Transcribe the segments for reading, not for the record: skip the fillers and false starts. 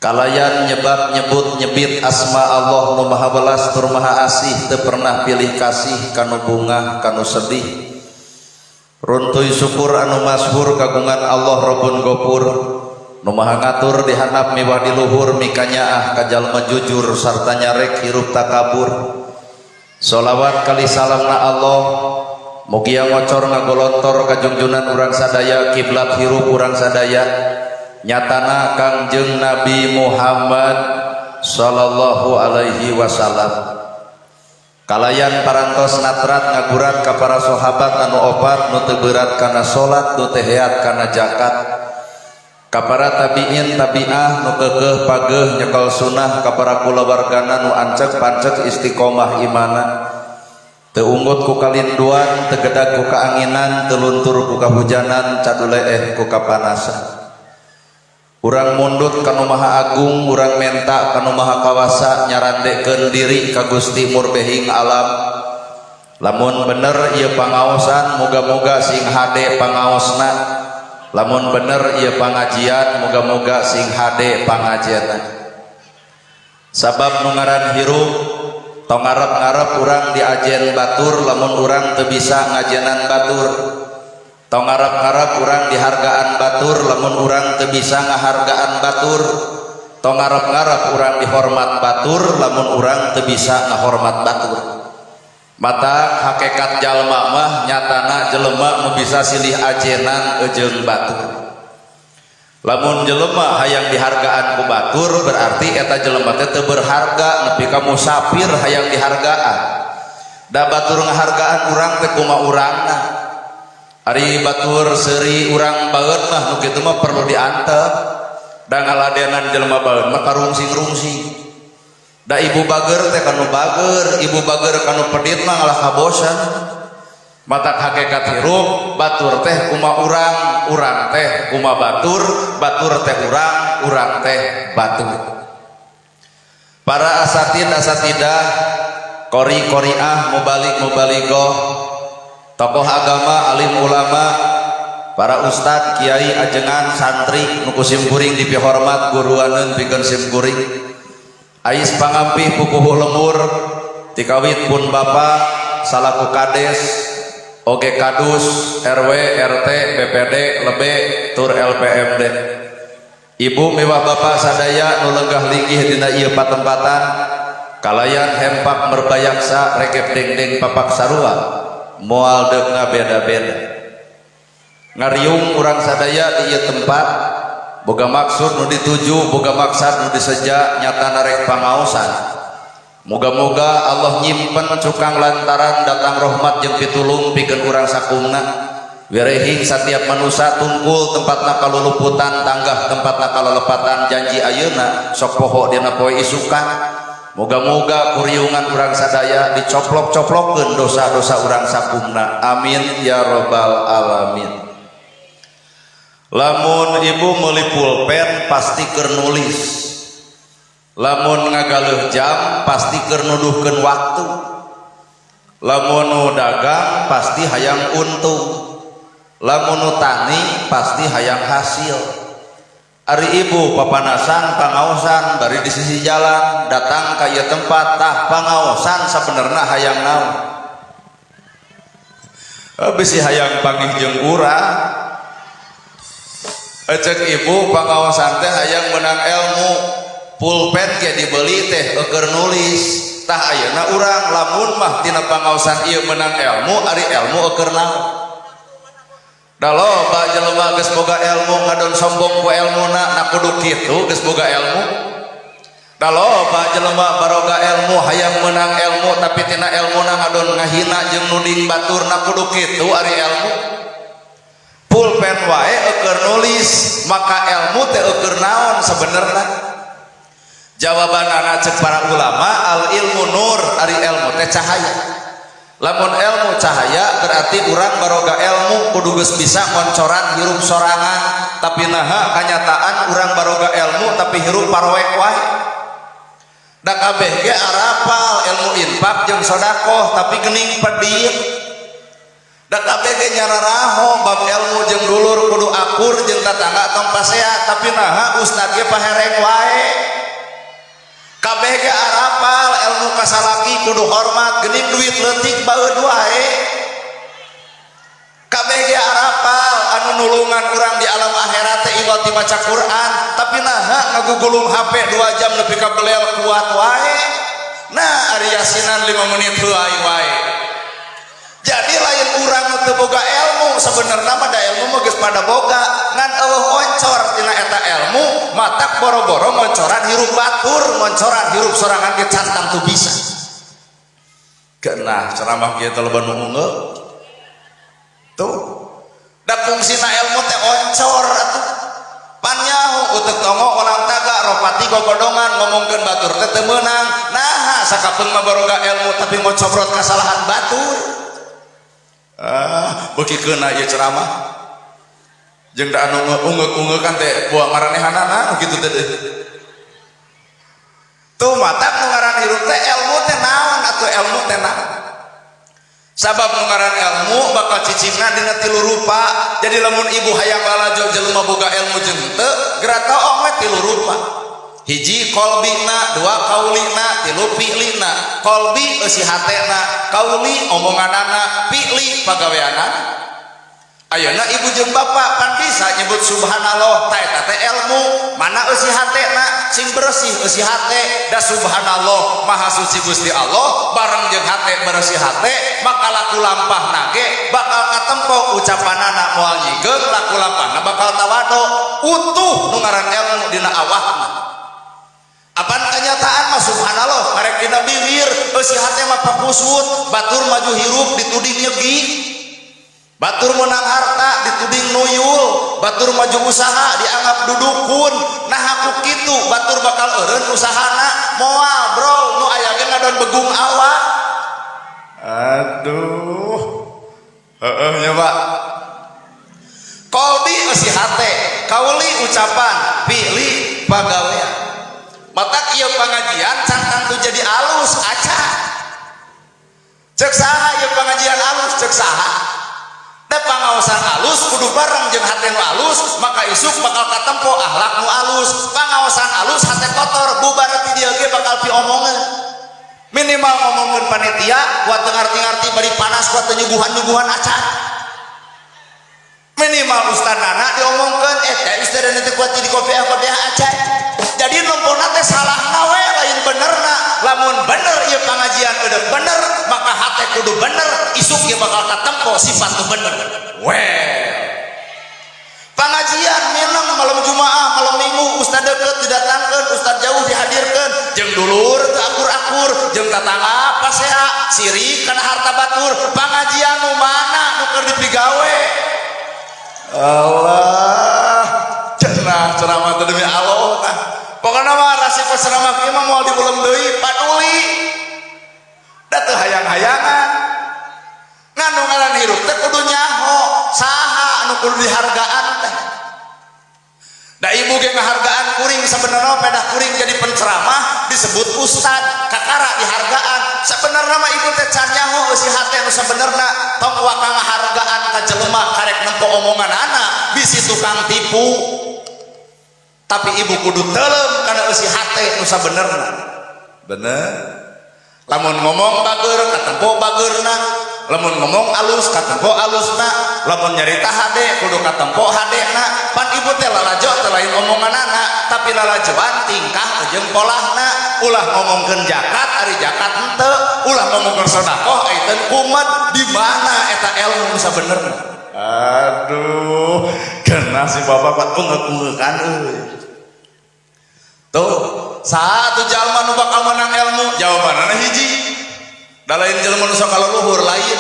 kalayan nyebab nyebut nyebit asma Allah nu maha belas tur maha asih teu pernah pilih kasih kanu bungah kanu sedih. Runtuy syukur anu masyhur kagungan Allah Rabbun Ghafur nu maha ngatur di handap miwah di luhur mikanyaah ka jalma jujur sarta nyarek hirup takabur. Sholawat kali salamna Allah mugi ngocor ngagolontor ka junjunan urang sadaya kiblat hirup urang sadaya nyatana Kangjeng Nabi Muhammad sallallahu alaihi wasallam. Kalayan parantos natrat ngagurat ka para sahabat anu opat nu teu beurat kana salat nu teu heat kana zakat, ka para tabiin tabiah nu keukeuh pageuh nyekel sunnah, ka para kulawargana nu ancek pancek istiqomah imana, teu unggut ku kalinduan, teu gedag ku kaanginan, teu luntur ku kahujanan, caduleeh ku kapanasan. Urang mundut kanu maha agung, urang menta kanu maha kawasa nyarandekeun diri ka Gusti murbehing alam. Lamun bener ieu pangaosan moga-moga sing hade pangaosna, lamun bener ieu pangajian moga-moga sing hade pangajianna. Sabab nu ngaran hirup tong ngarep-ngarep urang diajen batur, lamun urang teu bisa ngajenan batur. Tong ngarep-ngarep urang dihargaan batur, lamun urang teu bisa ngahargaan batur. Tong ngarep-ngarep urang dihormat batur, lamun urang teu bisa ngahormat batur. Mata hakikat jalma mah nyatana jelema nu bisa silih ajenan ejeung batur. Lamun jelema hayang dihargaan ku batur berarti eta jelema teh teu berharga nepi ka musafir hayang dihargaan. Da batur ngahargaan urang teh kumaha urangna. Ari batur seuri urang baeud mah nu kitu mah perlu diantep. Da ngaladenan jelema baeud mah karungsing-rungsing. Da ibu bager teh kanu bager, ibu bager kanu pedit mah ngalah kabosan. Mata hakikat hirup batur teh kumaha urang, urang teh kumaha batur, batur teh urang, urang teh batur. Para asatidah, qori-qoriah, mubalik-mubalighah, tokoh agama, alim ulama, para ustad, kiai, ajengan, santri, nu kusim kuring dipihormat guruaneun pikeun sim kuring. Ais pangampih pupuh lemur, tikawit pun bapak, salaku kades, oge kadus, RW, RT, BPD, lebe, tur LPMD. Ibu mewah bapak sadaya nu lenggah linggih dina ieu patempatan, kalayan hempak merbayaksa rekep dengdeng papak sarua. Moal deungna beda-beda. Ngariung urang sadaya di ieu tempat boga maksud nu dituju, boga maksud nu diseja nyatana rek pangaosan. Moga-moga Allah nyimpen cukang lantaran datang rahmat jeung pitulung pikeun urang sakumna. Wirehing satiap manusia tungkul tempatna kaluluputan, tanggah tempatna kalelepatan janji ayeuna sok poho dina poe isukan. Moga-moga kuriungan urang sadaya dicoplok-coplokkeun dosa-dosa urang sakumna. Amin ya robbal alamin. Lamun ibu meuli pulpen pasti keur nulis. Lamun ngagaleuh jam pasti keur nuduhkeun waktu. Lamun nu dagang pasti hayang untung. Lamun nu tani pasti hayang hasil. Ari ibu papanasan pangaosan bari di sisi jalan datang ka ieu tempat tah pangaosan sabenerna hayang naon. Bisi hayang panggih jeung urang. Cek ibu pangaosan teh hayang menang ilmu. Pulpen ge dibeli teh keur nulis. Tah ayeuna urang lamun mah tina pangaosan ieu menang ilmu, ari ilmu keur naon. Da loba jelema geus boga ilmu ngadon sombong ku ilmuna, na kudu kitu geus boga ilmu. Da loba jelema baroga ilmu hayang menang ilmu tapi tina ilmuna ngadon ngahina jeung nuding batur, na kudu kitu ari ilmu. Pulpen wae keur nulis, maka ilmu teh keur naon sabenerna? Jawabanana cek para ulama, al ilmu nur, ari ilmu teh cahaya. Lamun ilmu cahaya berarti urang baroga ilmu kudu geus bisa ngoncoran hirup sorangan, tapi naha kanyataan urang baroga ilmu tapi hirup parwek wae. Da kabeh ge arapal ilmu infak jeung sedekah tapi geuning pedih. Da kabeh ge nyararaho bab ilmu jeung dulur kudu akur jeung tatangga tong pasea, tapi naha ustad ge pahereng wae. kabeh ge arapal ilmu kasalaki kudu hormat geuning duit leutik baeud wae kabeh ge arapal anu nulungan urang di alam akhirat teh iwal ti maca Quran tapi naha ngagugulung HP 2 jam nepi ka belel kuat wae nah ari yasinan 5 menit heuai wae jadi lain urang teu boga ilmu sebenarnya mah da ilmu mah geus pada boga ngan eueuh oncor tina eta ilmu matak boro-boro ngoncoran hirup batur ngoncoran hirup sorangan ge cantang tuh bisa keunah ceramah kieu teh loba nu unggul tuh da fungsina ilmu teh oncor atuh pan nyaho utek tongo ulang taga ropati gogodongan ngomongkeun batur teh teu meunang naha sakapeung mah baroga ilmu tapi ngocobrot kasalahan batur beuki keuna ieu ceramah jeung da anu ungeuk-ungeuk teh buah maranehanana kitu teh tuh matak nu ngaran hirup teh ilmu teh naon atuh ilmu teh naon sabab nu ngaran ilmu bakal cicingna dina 3 rupa jadi lamun ibu hayang lalajo jelema boga ilmu jeung teu geura taong we 3 rupa hiji kolbina 2 kaulina 3 fi'lina kolbi eusi hatena kauli omonganana fi'li pagaweana ayeuna ibu jeung bapak pan bisa nyebut subhanallah ta eta teh ilmu mana eusi hatena sing bersih eusi hate da subhanallah maha suci Gusti Allah bareng jeung hate bersih hate maka laku lampahna ge bakal katempo ucapanana moal nyigeung laku lampahna bakal tawado utuh nu ngaran ilmu dina awakna apaan kenyataan mah subhanallah karek dina bibir eusi hate mah pakusut batur maju hirup dituding nyegi batur menang harta dituding nuyul batur maju usaha dianggap dudukun nah aku kitu batur bakal eureun usahana moal bro nu aya ge ngadon begung awak aduh heueuh nya Pak kolbi eusi hate kauli ucapan fi'li pagawean matak ieu pangajian cantang tuh jadi alus aca cek saha ieu pangajian alus cek saha da pangaosan alus kudu bareng jeung hate nu alus maka isuk bakal katempo akhlak nu alus pangaosan alus hate kotor bubar ti dieu ge bakal piomongeun minimal ngomongkeun panitia kuat ngarti-ngarti bari panas kuat nyuguhan-nyuguhan acan minimal ustadana diomongkeun teh ustadana teh kuat di kopiah-kopiah acan jadi numpuna teh salahna we lain benerna lamun bener ieu pangajian udah bener maka hate kudu bener isuk ge bakal katempo sifat nu bener we pangajian minang malam Jumaah malam Minggu ustad deukeut didatangkeun ustad jauh dihadirkeun jeung dulur teu akur-akur jeung tatangga pasea sirik kana harta batur pangajian nu mana nu keur dipigawe Allah cenah ceramah teh demi Allah tah pokoknya mah rasih ceramah ieu mah moal diuleum deui paduli da teu hayang-hayangan nganu ngaran hirup teh kudu nyaho saha anu kudu dihargaan teh da ibu ge ngahargaan kuring sabenerna pedah kuring jadi penceramah disebut ustad kakara dihargaan sabenerna mah ibu teh can nyaho eusi hate anu sabenerna tong waka ngahargaan ka jelema karek nempo omonganana bisi tukang tipu tapi ibu kudu telem karena eusi hate nu sabenerna bener lamun ngomong bageur katempo bageurna lamun ngomong alus katempo alusna lamun nyarita hade kudu katempo hadena pan ibu teh lalajo teh lain omonganana tapi lalajoan tingkah jeung polahna ulah ngomongkeun zakat ari zakat henteu ulah ngomongkeun sedekah ayeuna kumat di mana eta ilmu nu sabenerna aduh kena si bapak ungek-ungekan euy tuh satu jalma nu bakal menang ilmu jawabanana hiji da lain jelema nu sakala luhur lain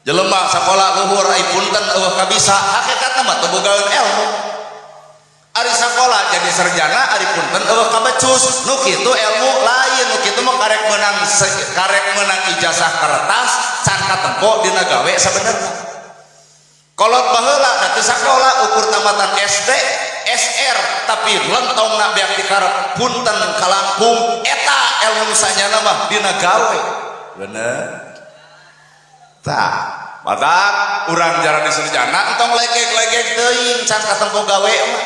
jelema sakola luhur ai punten eueuh kabisa hakikatna mah teu boga ilmu ari sakola jadi sarjana ari punten eueuh kabecus nu kitu ilmu lain nu kitu mah karek menang ijazah kertas can katempo dina gawe sabenerna kolot baheula da teu sakola ukur tamatan SD SR tapi lentongna beak dikarep punten kalangkung eta ilmu sanyana mah dina gawe bener tah matak urang jarang disarjana entong legek-legek teuing can katempo gawe mah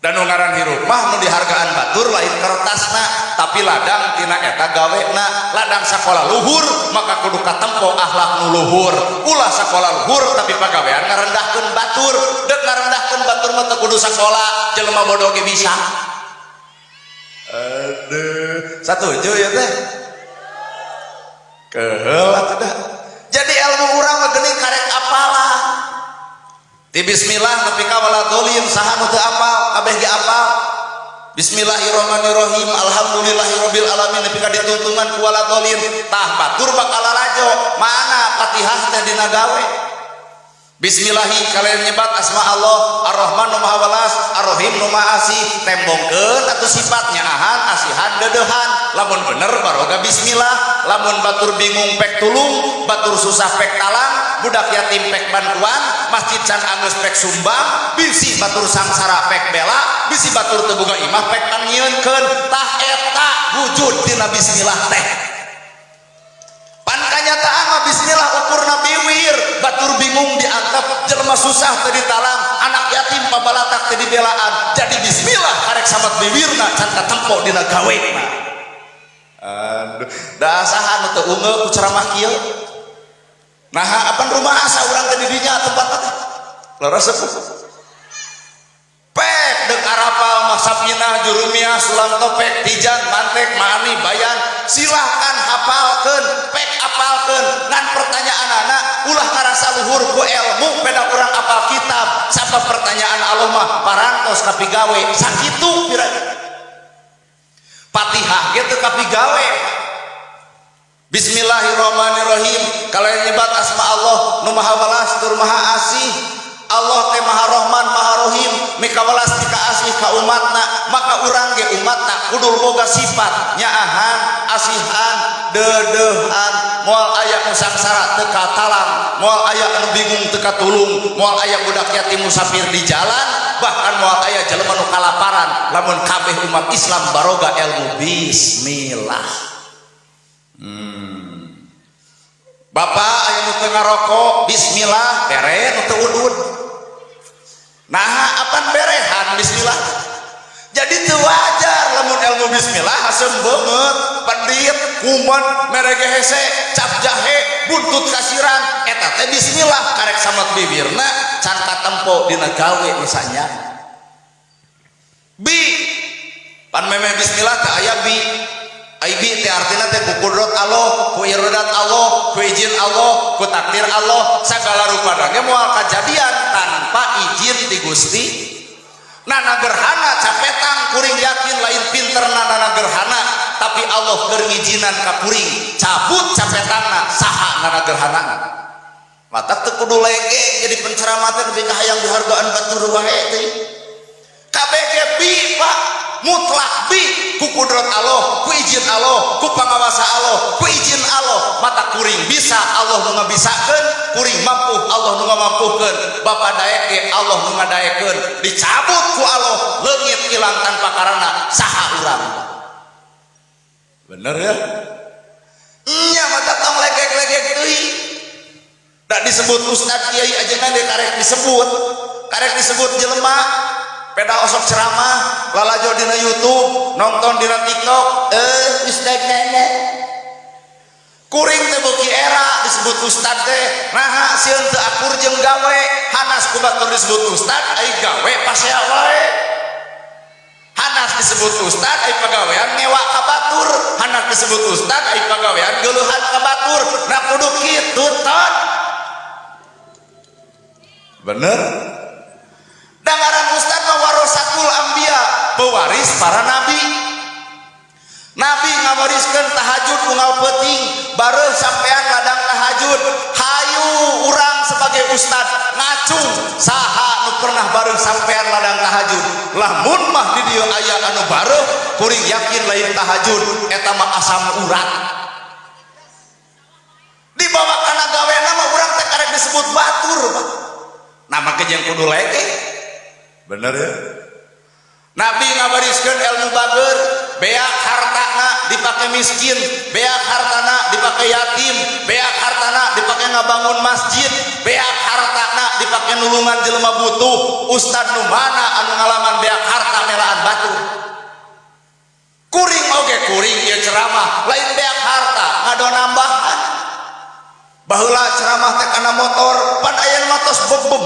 dan ngaran hirup mah nu dihargaan batur lain kertasna tapi ladang tina eta gawena ladang sakola luhur maka kudu katempo akhlak nu luhur ulah sakola luhur tapi pagawean ngarendahkeun batur dek ngarendahkeun batur mah teu kudu sakola jelema bodoh ge bisa aduh satuju ya teh keheula teh jadi ilmu urang mah geuning karek apalan di bismillah nepi ka waladolin saha nu teu apal kabeh ge apal bismillahirrahmanirrahim alhamdulillahirabbil alamin nepi ka dituntungan ku waladolin tah batur bakal lajo mana Fatihah teh dina gawe bismillahi kalian nyebat asma Allah ar-Rahman nu maha welas ar-Rahim nu maha asih tembongkeun atuh sifatnya ahan asihan dedehan lamun bener baroga bismillah lamun batur bingung pek tulung batur susah pek talang budak yatim pek bantuan masjid can angeus pek sumbang bisi batur sangsara pek bela bisi batur teu boga imah pek pangieunkeun tah eta wujud dina bismillah teh pan kanyataan mah bismillah ukurna biwir batur bingung diantep jelema susah teu ditalang anak yatim pabalatak teu dibelaan jadi bismillah karek samat biwirna can katempo dina gawena aduh da saha nu teu ungeul ku ceramah kieu nah apan rumah asa urang teh di dinya tempat teh leres pek dek arapal mah sapinah jurumiyah sulam topek tijan mantek mani bayan silahkan hafalkeun pek apalkeun ngan pertanyaan anak ulah ngarasa luhur ku ilmu peda urang apal kitab sabab pertanyaan Allah mah parantos kapigawe sakitu piraga Fatihah ge teu kapigawe bismillahirrahmanirrahim kalian nyebat asma Allah nu maha welas tur maha asih Allah teh maha rahman maha rahim mika welas mika asih ka umatna maka urang ge umatna kudu boga sifat nyaahan asihan dedehan moal aya nu sangsara teu katalang moal aya anu bingung teu katulung moal aya budak yatim musafir di jalan bahkan moal aya jelema nu kalaparan lamun kabeh umat Islam baroga ilmu bismillah Bapak aya nu teu ngarokok bismillah bere nu teu udud nah apan berehan bismillah jadi teu wajar lamun ilmu bismillah haseum beungeut pandit kuman merege hese cap jahe buntut kasiran eta teh bismillah karek samat bibirna can katempo dina gawe misalnya bi pan meme bismillah teh aya bi Aibi teh artina teh ku kudrat Allah, ku iradat Allah, ku izin Allah, ku takdir Allah, sagala rupa ge moal kajadian tanpa izin ti Gusti. Nana gerhana capetang kuring yakin lain pinter nana gerhana, tapi Allah keur ngijinan ka kuring cabut capetangna saha nana gerhana. Matak teu kudu lege jadi penceramah teh nepi ka hayang dihargaan batur wae teh. Kabeh ge bi Pak mutlak bi ku kudrat Allah, ku izin Allah, ku pangawasa Allah, ku izin Allah mata kuring bisa Allah nu ngabisakeun kuring mampu Allah nu ngamampukeun Bapak daek ge Allah nu ngadaekeun dicabut ku Allah leungit ilang tanpa karana saha urang bener ya nya mata tong legek-legek teuing da disebut ustad kiai ajengan ge karek disebut jelema peda osok ceramah lalajo dina YouTube nonton dina TikTok ustad nana kuring teh beuki era disebut ustad teh naha sieun teu akur jeung gawe hanas ku batur disebut ustad ai gawe pasea wae hanas disebut ustad ai pagawean ngewa ka batur hanas disebut ustad ai pagawean geuleuhan ka batur nah kudu kitu ton bener dangaran ustad mah warasatul anbiya pewaris para nabi nabi ngawariskeun tahajud unggal peuting bareuh sampean ladang tahajud hayu urang sebagai ustad ngacung saha nu pernah bareuh sampean ladang tahajud lamun mah di dieu aya anu bareuh kuring yakin lain tahajud eta mah asam urat dibawa kana gawena mah urang teh karek disebut batur Pak nama kejeng kudu lege bener ya Nabi ngabariskeun ilmu bageur beak hartana dipakai dipakai miskin, beak hartana dipakai yatim, beak hartana dipakai ngabangun masjid, beak hartana dipakai nulungan jelema butuh. Ustad nu mana anu ngalaman beak harta melaan batu? Kuring oge kuring ieu ceramah lain beak harta ngado nambahan. Baheula ceramah teh kana motor pan aya nu matos bebem.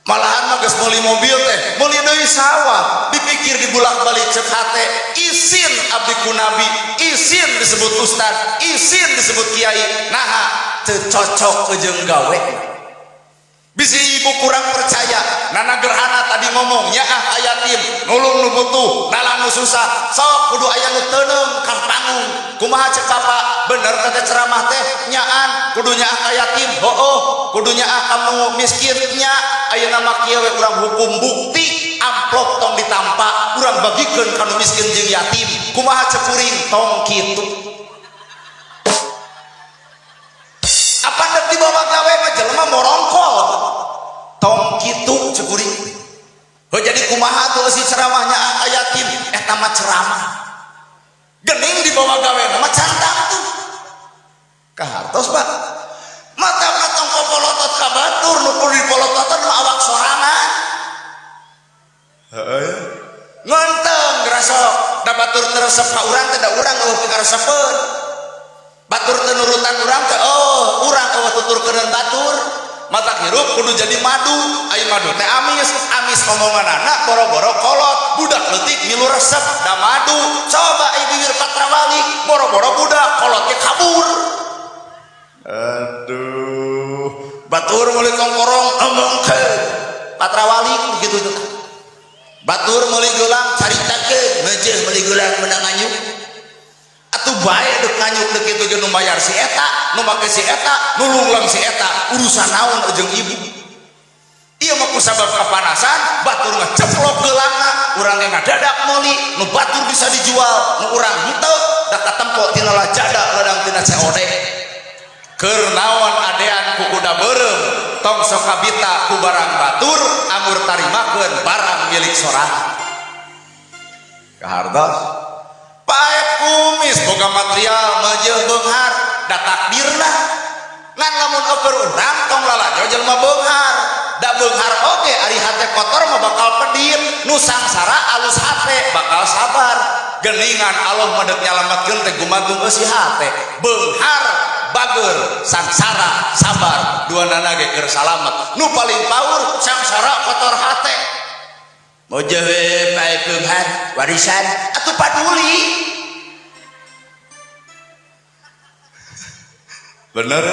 Malahan mah geus meuli mobil teh, meuli deui sawah, dipikir dibulak-balik cek hate, izin abdi ku nabi, izin disebut ustad, izin disebut kiai, naha teu cocok jeung gawe. Bisi ibu kurang percaya, nana gerhana tadi ngomong nyaah ayatim, nulung nu butuh, nalang nu susah, sok kudu aya nu teuneng kang panggung. Kumaha cek bapak? Bener teh ceramah teh nyaan kudu nyaah ayatim, heueuh, kudu nyaah kamu miskin nya. Ayeuna mah kieu we urang hukum bukti, amplop tong ditampa, urang bagikeun kanu miskin jeung yatim. Kumaha cek kuring? Tong kitu. Apa nek dibawa gawe mah jelema morongkol. Tong kitu cek kuring. Heuh jadi kumaha tuh si ceramahnya ayatim eta mah ceramah. Gening dibawa gawe mah cantang tuh. Kahartos Pak. Mata katong popolotot ka batur nu kudu dipolototan mah awak sorangan. Heuh. Ngonteng grasok da batur teresep ka urang teh da urang eueuh pikaresepeun. Batur teh nurutan urang teh urang eueuh tuturkeun batur. Mata hirup kudu jadi madu. Ai madu teh amis, amis omonganana boro-boro kolot. Budak leutik milu resep da madu. Coba ai bibir patrawali boro-boro budak kolot ge kabur. Aduh, batur meuli kongkorong ngomongkeun patrawali begitu tuh. Batur meuli geulang caritakeun, meujeuh meuli geulang meunang nganyuk. Atuh bae deuk nganyuk deuk kitu ge nu bayar si eta, nu make si eta, nu lunglang si eta, urusan naon jeung ibu. Ieu mah kusabab kapanasan, batur mah ceplok geulangna, urang ge ngadadak meuli, nu batur bisa dijual, nu urang henteu da katempo tina lajada ladang tina COD. Keur naon adean ku kuda beureum tong sok kabita ku barang batur amur tarimakeun barang milik sorangan. Kahartos paek kumis boga material meujeuh beunghar da takdirna ngan lamun oker urang tong lalajo jelema beunghar da beunghar oge ari hate kotor mah bakal pedih nu sangsara alus hate bakal sabar geningan Allah medek nyalametkeun teh gumantung eusi hate beunghar bager sangsara sabar dua nana ge keur salamet nu paling paur sangsara kotor hate moje we pae beunghar warisan atuh paduli bener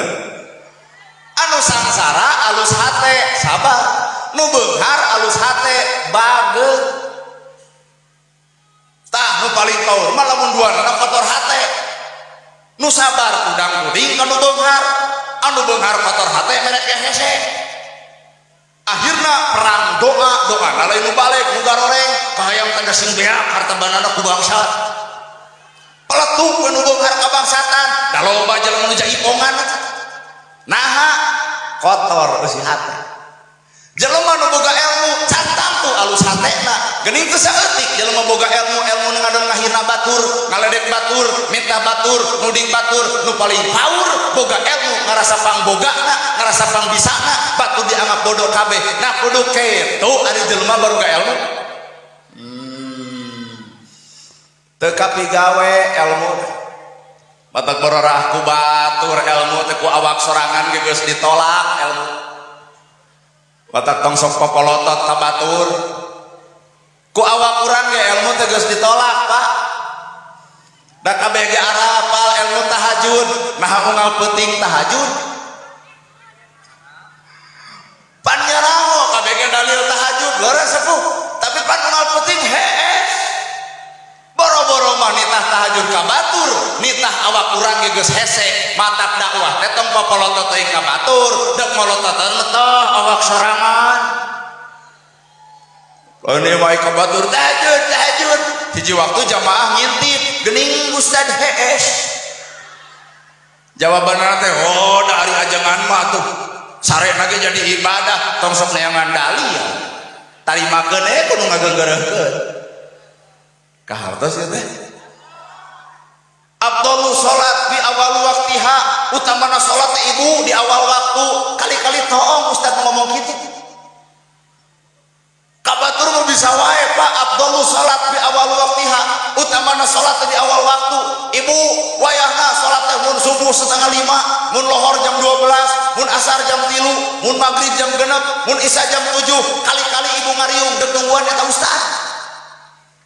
anu sangsara alus hate sabar nu beunghar alus hate bager tah nu paling paur mah lamun dua nana kotor hate nu sabar udang puding anu beunghar kotor hate merek hese akhirna perang doa lain nu balik nu garoreng kahayang tanda sing beak harta banana ku bangsa peletuk nu beunghar ka bangsatan da loba jelema nu jaipongan naha kotor eusi hate jelema nu boga ilmu cantang tuh alus hatena geuning teu saeutik jelema boga ilmu nu ngadon ngahirna batur ngaledek batur minta batur nuding batur nu paling paur boga ilmu ngarasa pangbogana ngarasa pangbisana batur dianggap bodoh kabeh nah kudu kitu ari jelema baru ga ilmu teu kapigawe ilmu batak bororah ku batur ilmu teh ku awak sorangan ge geus ditolak ilmu batak tong sok popolotot ka batur ku awak urang ge ilmu teh geus ditolak Pak da kabeh ge arapal ilmu tahajud naha unggal peuting tahajud pan nyaraho kabeh ge dalil tahajud leres sepuh tapi pan unggal peuting hees boro-boro mah nitah tahajud ka batur nitah awak urang ge geus hese matak dakwah teh tong popolotot teuing ka batur dek molototan teh awak sorangan ini mai ka batur tahajud hiji waktu jamaah ngintip geuning ustad hees jawabanna teh da ari ajengan mah tuh sarena ge jadi ibadah tong sok neangan dalil tarimakeun kudu ngageungeureuhkeun kahartos ya teh. Afdhalu sholat fi awal waktiha, utamana sholat ibu di awal waktu. Kali-kali toong Ustaz ngomong gitu. Kabatur mau bisa wae Pak, afdhalu sholat fi awal waktiha, utamana sholat di awal waktu. Ibu wayahna sholat mun subuh 4:30, mun lohor jam 12, mun asar jam 3, mun maghrib jam 6, mun isya jam 7. Kali-kali ibu ngariung deg nungguan eta Ustaz.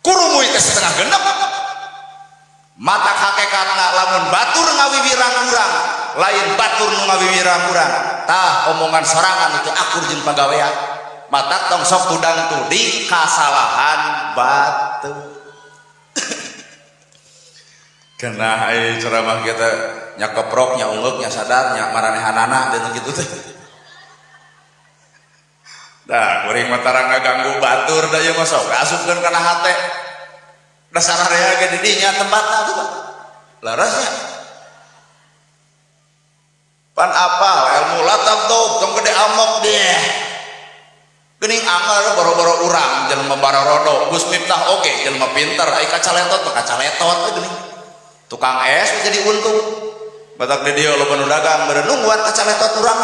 Kurumu teh 6:30. Mata hakikatna lamun batur ngawiwirang urang lain batur nu ngawiwirang urang tah omongan sorangan itu akur jeung pagawean mata tong sok tudang tudi kasalahan batur. Kenah ai ceramah kita nya keprok nya ungeuk nya sadar nya maranehanana dan gitu teh. Dah kuring mah tarang ngaganggu batur da ieu mah sok asupkeun kana hate. Dasar area ge di dinya tempatna tuh larasnya pan apal ilmu latab tuh tong gede amok deh geuning anggar boro-boro urang jelema bararodo Gus Miftah oge jelema pinter ai kacaletot mah kacaletot geuning tukang es jadi untung batak di dieu loba nu dagang beureun nungguan kacaletot urang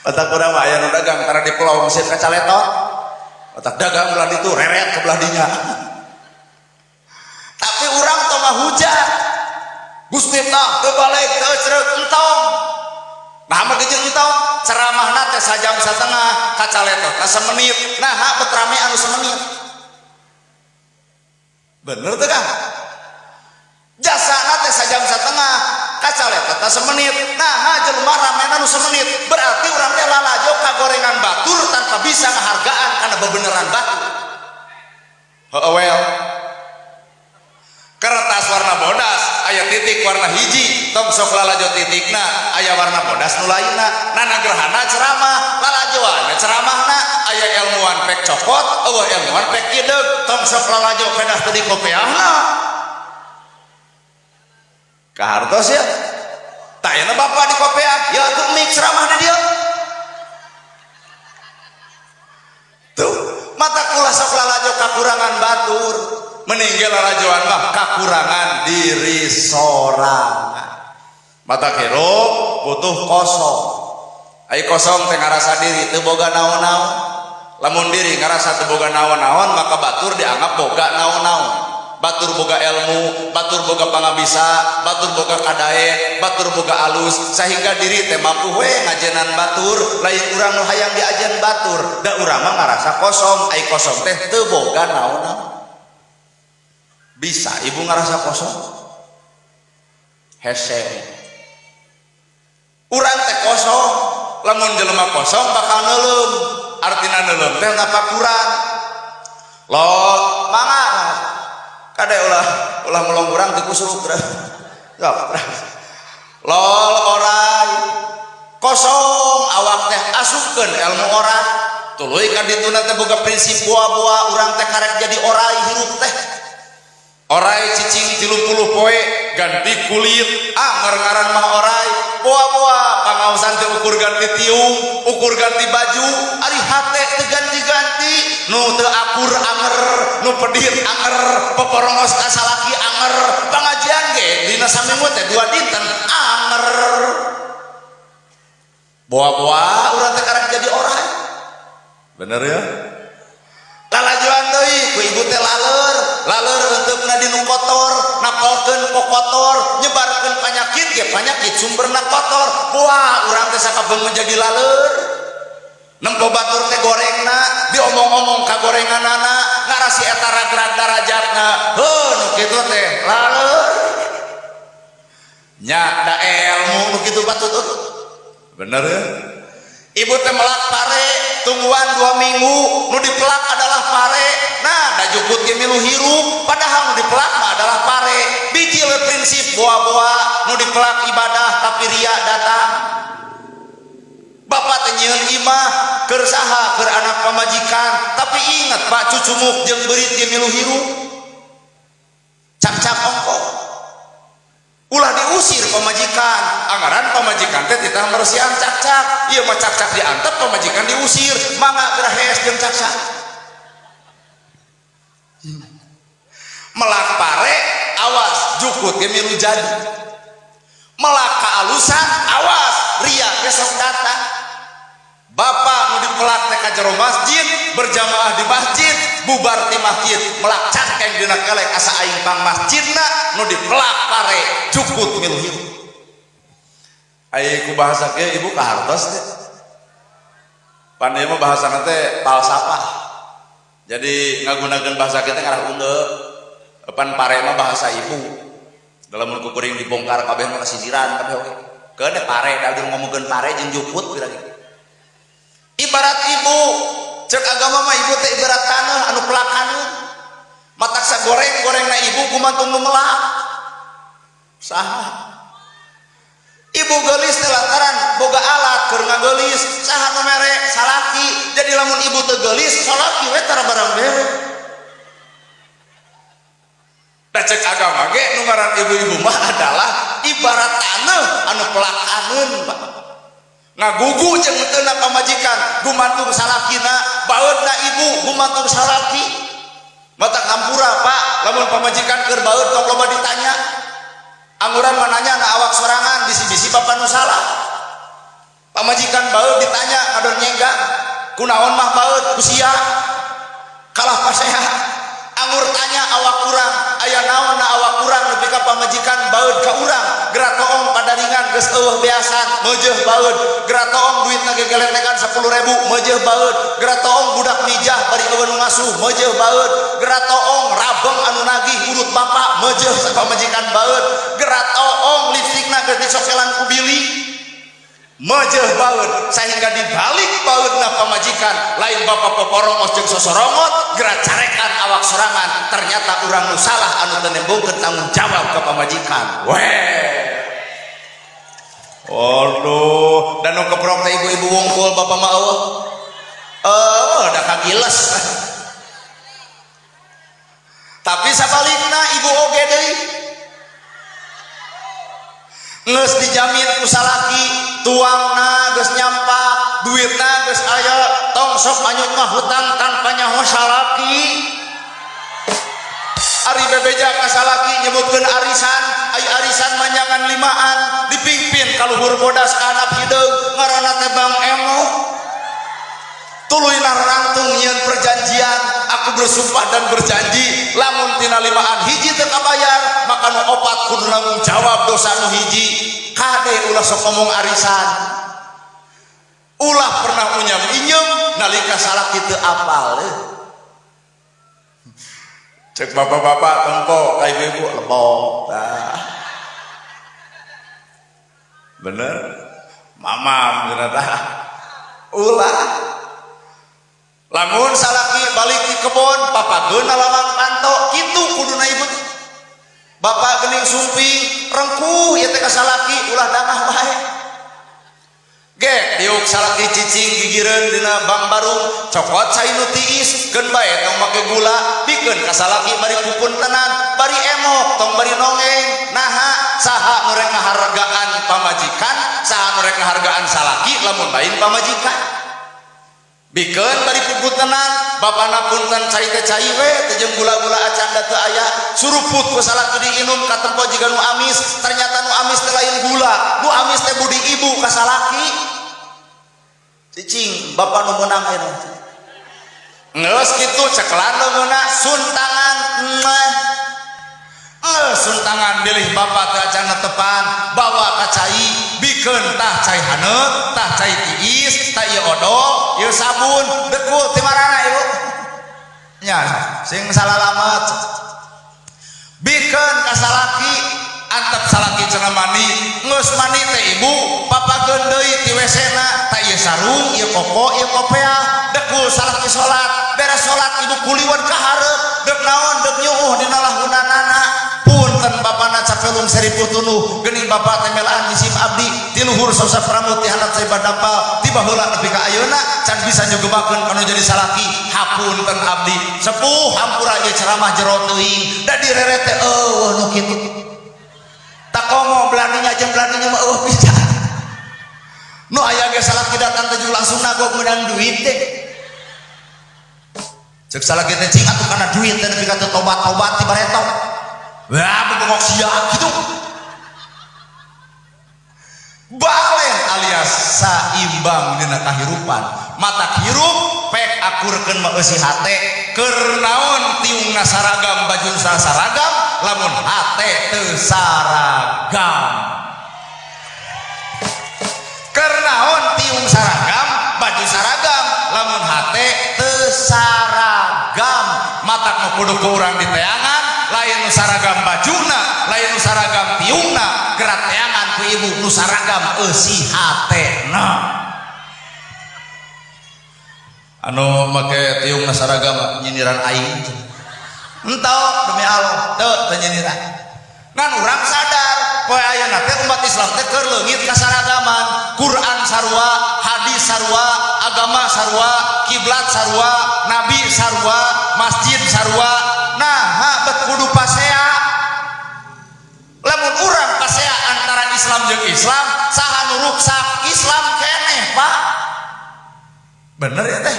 batak urang mah aya nu dagang karena di pulau mesin kacaletot otak dagang belah itu reret ke belah dinya. Tapi orang tong hujat Gus Miftah teu balik teu cereuk entong. Nah mah gejeung entong ceramahna teh sajam satengah kacaletot na semenit. Nah betrame anu semenit. Bener teu Kang? Jasana teh sajam satengah kacaletot na semenit. Nah jelema ramena nu semenit. Berarti urang teh lalajo kagorengan batur tanpa bisa ngahargaan karena bebeneran batur. Heueuel. Kertas warna bodas aya titik warna hiji tong sok lalajo titikna aya warna bodas nu lainna. Nanagrahana ceramah lalajoan ceramahna aya ilmuwan pek copot eueuh ilmuwan pek kideug tong sok lalajo pedah teu dikopeahna. Kahartos ya tayana bapak di kopeah ya tuh mik ceramah di dia tuh mata kula sok lalajo kakurangan batur meninggal lalajoan mah kakurangan diri sorangan mata kero butuh kosong ai kosong teh ngarasa diri teu boga naon-naon lamun diri ngarasa teu boga naon-naon maka batur dianggap boga naon-naon. Batur boga ilmu, batur boga pangabisa, batur boga kadae, batur boga alus, sehingga diri teh mampu we ngajenan batur, lain urang nu hayang diajen batur, da urang mah ngarasa kosong, ai kosong teh teu boga naon-naon. Bisa ibu ngarasa kosong? Hese. Urang teh kosong, lamun jelema kosong bakal neulem. Artina neulem teh napa kurang? Lo mangga kade ulah melong urang teu kusruk lol orai kosong awak teh asupkeun ilmu orang tuluy ka dituna teh boga prinsip buah-buah urang teh karek jadi orai hirup teh orai cicing 30 poe ganti kulit ngaran mah orai buah-buah pangaosan teh ukur ganti tiung ukur ganti baju ari hate teu ganti-ganti nu teu akur anger nu pedit anger peporongos ka salaki anger pangajian ge dina saminggu teh 2 dinten anger buah-buah urang teh karek jadi orai bener ya lalajoan deui ku ibu teh laleur enteupna di nu kotor napalkeun ku kotor nyebarkeun panyakit ge panyakit sumberna kotor wah urang teh sakabeung menjadi laleur nempo batur teh gorengna diomong-omong ka gorenganana ngarasi eta ragrag darajatna heuh nu kitu teh laleur nya da ilmu nu kitu batur bener ya ibu teh melak pare tungguan 2 minggu nu dipelak adalah pare nah da jukut ge milu hirup padahal nu dipelak mah adalah pare biji le prinsip buah-buah nu dipelak ibadah tapi ria datang bapak teh nyieun imah keur saha keur anak pamajikan tapi ingat Pak cucumuk jeung beurit ge milu hirup cak-cak ongkos ulah diusir pemajikan anggaran pemajikan teh titah meresian cak-cak ieu mah cak-cak diantep pemajikan diusir mangga grahes jeung cak-cak melak pare awas jukut ge milu jadi, melak kaalusan awas ria besok datang. Bapak nu dipelak teh ka jero masjid berjamaah di masjid bubar ti masjid melak cangkeng dina kelek asa aing pang masjidna nu dipelak pare jukut milu hirup. Aya ku bahasa ge ibu kahartos teh pandai mah bahasana teh falsafah. Jadi ngagunakeun bahasa kita ngarah unde pan pare mah bahasa ibu. Dalam mun kuring dibongkar kabeh mah kasisiran kabeh oge. Keun pare da ngomongkeun pare jeung jukut kira-kira. Ibarat ibu cek agama mah ibu teh ibarat tanah anu pelakaneun. Mataksa goreng-gorengna ibu kumantung nu melak. Saha? Ibu geulis teh lantaran boga alat keur ngageulis, saha nu mere salaki. Jadi lamun ibu teu geulis, salaki we tara barang beres. Da cek agama ge nu ngaran ibu-ibu mah adalah ibarat taneuh anu pelakaneun, Pak. Ngagugu jeung teuna pamajikan, gumantung salakina, baeudna ibu gumantung salaki. Mata kampura, Pak, lamun pamajikan keur baeud tong loba ditanya. Angguran mananya na awak sorangan bisi-bisi bapak nu salah. Pamajikan baeud ditanya ngadon nyenggang kunaon mah baeud kusia kalah pasehat. Anggur tanya awak urang aya naon na awak urang nepi ka pamajikan baeud ka urang geura toong padaringan geus eueuh beasan meujeuh baeud geura toong duitna ge geletekan 10.000 meujeuh baeud geura toong budak mijah bari eueuh ngasuh meujeuh baeud geura toong rabeng anu nagih urut bapak meujeuh sa pamajikan baeud geura toong lipstikna geus disokelan ku bili meujeuh baeud sehingga dibalik baeudna pamajikan lain bapak poporongos jeung sosorongot geura carekan awak sorangan ternyata urang nu salah anu teu nembungkeun tanggung jawab ka pamajikan. Waduh, dan nu keprok teh ibu-ibu wungkul bapak mah da kagiles. Tapi sabalikna ibu oge deui geus dijamin ku salaki tuangna geus nyampa duitna geus aya tong sok anyut mah hutang tanpa nyaho salaki. Ari bebeja ka salaki nyebutkeun arisan, ai arisan manjangan limaan dipingpin ka luhur bodas ka anak hideung ngaranna teh Bang Emo. Tuluy narangtung nyieun perjanjian, aku bersumpah dan berjanji lamun tina limaan hiji teu kabayar maka nu opat kudu nanggung jawab dosa nu hiji. Kade ulah sok ngomong arisan. Ulah pernah unyam-inyem nalika salaki teu apal. Cek bapak-bapak tengko ka ibu-ibu lebok. Bener? Mamam ternyata. Ulah. Lamun salaki balik di kebon, papageun lamang panto, kitu kuduna ibu. Bapak geuning sumping, rengkuh ieu teh ka salaki ulah dangah bae. Gek diuk salaki cicing gigireun dina bang barung, cokot cai nu tiis, keun bae tong make gula, bikeun ka salaki bari pupun tenan, bari emok tong bari nongeng. Naha saha nu rek ngahargaan pamajikan, saha nu rek ngahargaan salaki lamun lain pamajikan. Bikeun bari puput tenan bapana punten cai teh cai we teh jeung gula-gula acan da teu aya suruput ku salaki diinum ka tempo jiga nu amis ternyata nu amis teh lain gula nu amis teh budi ibu ka salaki cicing bapak nu meunang aya geus kitu ceklan leungeuna suntangan suntangan bilih bapak teh acan netepan bawa ka cai bikeun tah cai haneut tah cai tiis tah ieu odol ieu sabun dekul ti marana ibu nya sing salalamet bikeun ka salaki antep salaki cenah mani geus mani teh ibu papageun deui ti WC-na tah ieu sarung ieu koko ieu kopea dekul salaki salat beres salat ibu kuliwat ka hareup deuk naon deuk nyuuh dina lahunanana punten bapana capelung seribu tunuh geuning bapak teh melaan disim abdi ti luhur sosa pramut ti handap saya badapal ti baheula nepi ka ayeuna can bisa nyugebakeun kanu jadi salaki hapunten abdi sepuh hampura ieu ceramah jero teuing da direre teh eueuh nu kitu tak komo belaninya jeung belaninya mah eueuh pisan nu aya ge salaki datang teh langsung nagok meunang duit teh cek salah kita cing atuh karena duit dan tapi kata tobat di bareto wah bengok sia gitu balen alias saimbang dina kahirupan mata hirup pek akurkeun mah eusi hate keur naon tiungna saragam baju saragam lamun hate teu saragam keur naon tiung saragam baju saragam lamun hate teu saragam matak nu kudu ku urang di teangan lain nu saragam bajuna lain nu saragam tiungna gerak teangan ku ibu nu saragam eusi hatena anu make tiungna saragam nyindiran aing entau demi Allah teu nyindiran ngan urang sadar poe ayeuna teh umat Islam teh keur leungit kasaragaman Quran sarua hadis sarua agama sarua kiblat sarua nabi sarua masjid sarua nah bet kudu pasea lamun urang pasea antara Islam jeung Islam saha nu ruksak Islam keneh Pak bener ya teh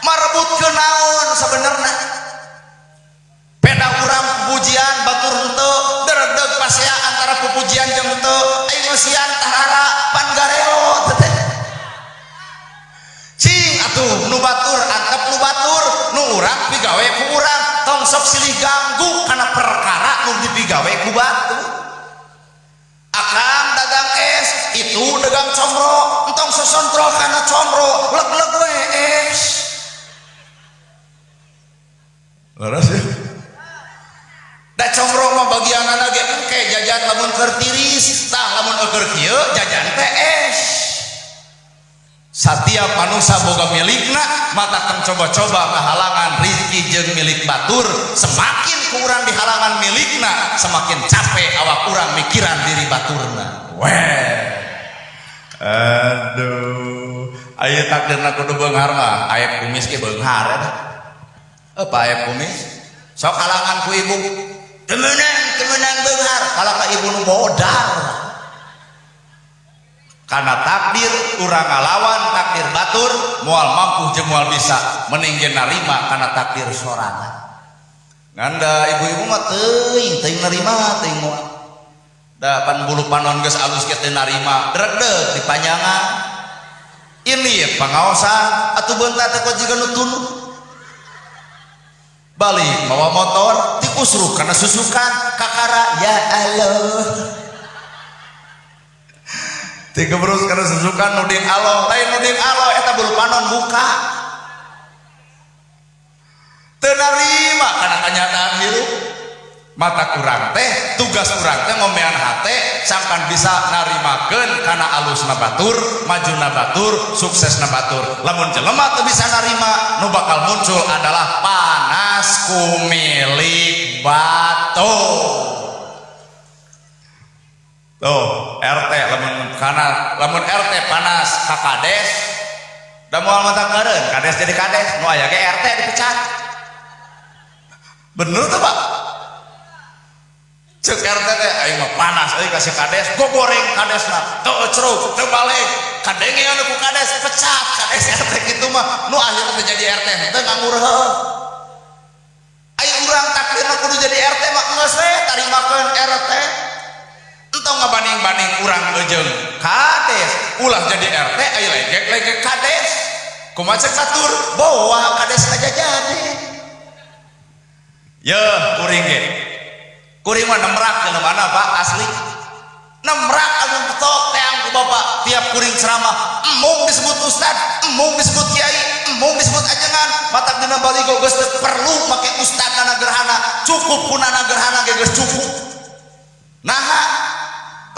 marebutkeun naon sabenerna peda urang pujian batur henteu deredeg pasea antara pupujian jeung henteu aing ngeusian tahara pan garelo teh cing atuh nu batur antep nu batur nu urang pigawe ku urang tong sok silih ganggu kana perkara nu dipigawe ku batu akang dagang es itu dagang comro entong sosontro kana comro leg-leg we es laras ya da comro mah bagianana ge engke jajan lamun keur tiris tah lamun keur kieu jajan teh es satiap manusia boga milikna matakan coba-coba ngahalangan rizki jeung milik batur semakin kurang dihalangan milikna semakin capek awak kurang mikiran diri baturna weh aduh aya takdirna kudu beunghar mah aya kumis ge beunghar apa aya kumis sok halangan ku ibu kemenang beunghar kalau ka ibu nu modal karena takdir urang ngalawan takdir batur moal mampu jeung moal bisa mending ge narima karena takdir sorangan nganda ibu-ibu mah teuing narima teuing moal da pan bulu panon geus alus ge teu narima dredeg dipanjangan ini pangaosan atuh beunta teh jiga nu tuluh balik mawa motor dikusruk karena susukan kakara ya Allah tiga berus karena susukan nuding Allah lain nuding Allah eta bulu panon buka teu narima kana kanyataan hirup mata kurang teh tugas kurang teh ngomean hate sampan bisa narimakeun kana alusna batur majuna batur suksesna batur lamun jelema teu bisa narima nu bakal muncul adalah panas ku milik batur tuh RT lamun RT panas ka kades da moal mata keureun kades jadi kades nu aya ge RT dipecat bener tuh Pak cek RT teh aing mah panas euy kasih kades go goreng kadesna teu ceruk teu balik kadengeun ku kades pecat kades RT kitu mah nu akhirna jadi RT teh nganggur heuh aya urang takdirna kudu jadi RT mah geus we tarimakeun RT entong ngabanding-banding urang jeung kades ulah jadi RT aya legek kades kumaha cek batur bawa kades aja jadi ye kuring ge kuring mah nemrak jeung mana Pak asli nemrak anu betok teang ku Bapak tiap kuring ceramah embung disebut ustad embung disebut kiai embung disebut ajengan matak dina baligo geus teu perlu make ustadna gerhana cukup kunana gerhana ge geus cukup naha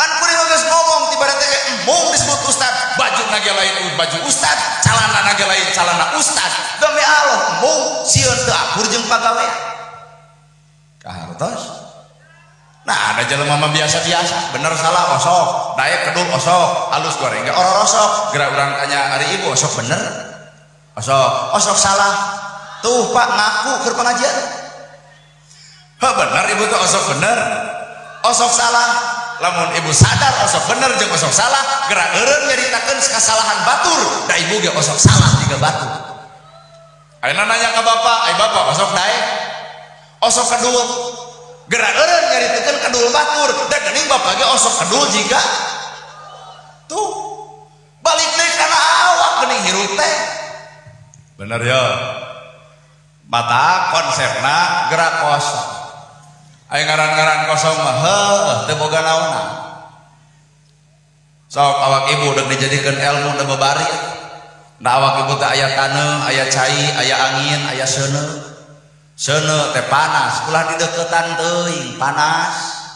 pan kuring geus ngomong tibaratnya embung disebut ustad baju nage lain baju ustad calana nage lain calana ustad demi Allah embung sieun teu akur jeung pagawean kahartos nah ada jelema mah biasa-biasa bener salah osok daek kedul osok halus goreng ge oror osok geura urang tanya ari ibu osok bener osok salah tuh Pak ngaku keur pengajian heuh bener ibu tuh osok bener osok salah lamun ibu sadar osok bener jeung osok salah geura eureun nyaritakeun kasalahan batur da ibu ge osok salah juga batur ayeuna nanya ke bapak, "Ai bapak osok dae osok kedul gerak eureun nyaritekeun kedul batur da geuning bapak ge osok kedul jiga tuh balik deui kana awak geuning hirup teh." Bener ya, mata konsepna gerak kosong. Aya ngaran-ngaran kosong mah heuh teu boga naonna. Sok awak ibu udah dijadikan ilmu udah babari. Da awak ibu teh aya taneuh, aya cai, aya angin, aya seuneu. Seuneu teh panas, ulah di deukeutan teuing panas.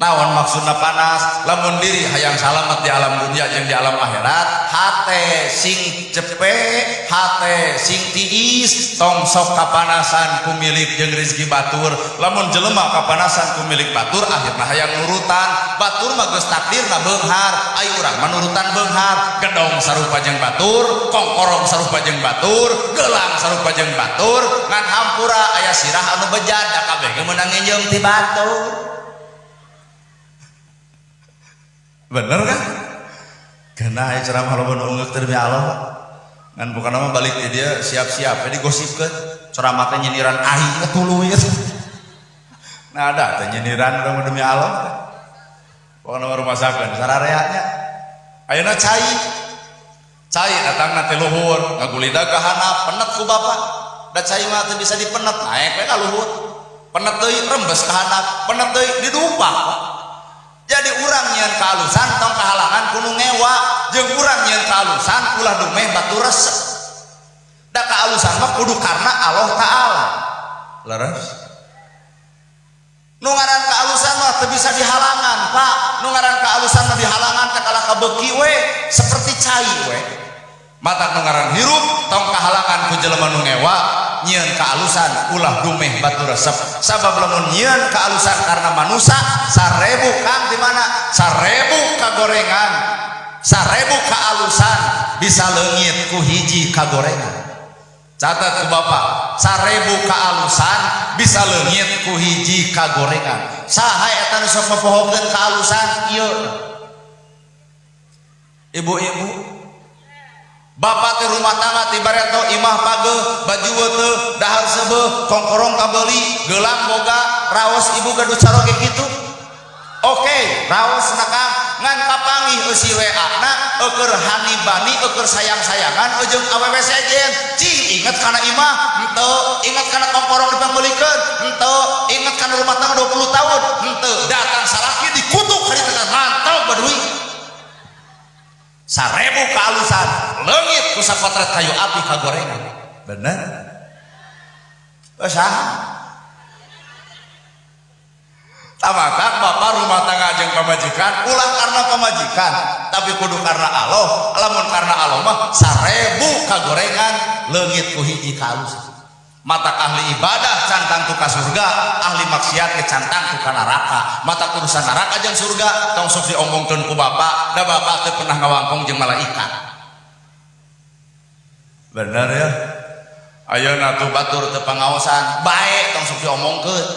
Naon maksudna panas? Lamun diri hayang salamet di alam dunia jeung di alam akhirat, hate sing cepe, hate sing tiis, tong sok kapanasan ku milik jeung rezeki batur. Lamun jelema kapanasan ku milik batur, akhirna hayang nurutan. Batur mah geus takdirna beunghar, ai urang mah nurutan beunghar. Gedong sarupa jeung batur, kongkorong sarupa jeung batur, gelang sarupa jeung batur, ngan hampura aya sirah anu bejat da kabeh ge meunang nginjeung ti batur. Bener kan? Karena ceramah lo menungguk terbi Allah kan bukan nama balik dia siap-siap jadi gosipkan ceramah teh nyindiran aing tuluy nah ada teh nyindiran urang demi Allah bukan nama rumah sakit sarareanya ayeuna cai datangna teh luhur ngagulida ka handap penet ku bapak da cai mah teh bisa dipenet naek we ka luhur penet deui rembes ka handap penet deui didupak. Jadi urang nyeun kaalusan tong kahalangan kudu ngewa jeung urang nyeun kaalusan ulah dumeh batu resep. Da kaalusan mah kudu karena Allah Taala. Leres. Nu ngaran kaalusan mah teu bisa dihalangan, Pak. Nu ngaran kaalusan mah dihalangan teh kalah kabeuki we seperti cai we. Mata nu ngaran hirup tong kahalangan ku jelema nu ngewa nyieun kaalusan ulah dumeh batu resep. Sabab lamun nyieun kaalusan karena manusia 1000 kang di mana 1000 kagorengan 1000 kaalusan bisa leungit ku hiji kagorengan. Catat ku bapak 1000 kaalusan bisa leungit ku hiji kagorengan. Saha eta nu sok mapohokeun kaalusan ieu? Ibu-ibu bapak teh rumah tangga tibarat teh imah pageuh baju teu dahar seubeuh kongkorong kabeuli gelang boga raos ibu gaduh caroge kitu oke raos nakang ngan kapanggih eusi WA na eukeur hanibani eukeur sayang-sayangan jeung awewe sejen cing inget kana imah henteu inget kana kongkorong dipangbelikeun henteu inget kana rumah tangga 20 tahun henteu datang salaki dikutuk hari teh mantap baduy 1000 kaalusan leungit ku sapotret kayu api kagorengan. Bener? Saha? Tamakan bapak rumah tangga jeung pamajikan ulah karena pamajikan tapi kudu karena Allah. Lamun karena Allah mah 1000 kagorengan leungit ku hiji kaalusan. Mata ahli ibadah cantang tu ka surga, ahli maksiat ke cantang tu ka neraka. Mata urusan neraka jeung surga tong sok diomongkeun ku bapak, da bapak teh pernah ngawangkong jeung malaikat. Bener ya? Ayeuna tu batur teu pangaosan, bae tong sok diomongkeun.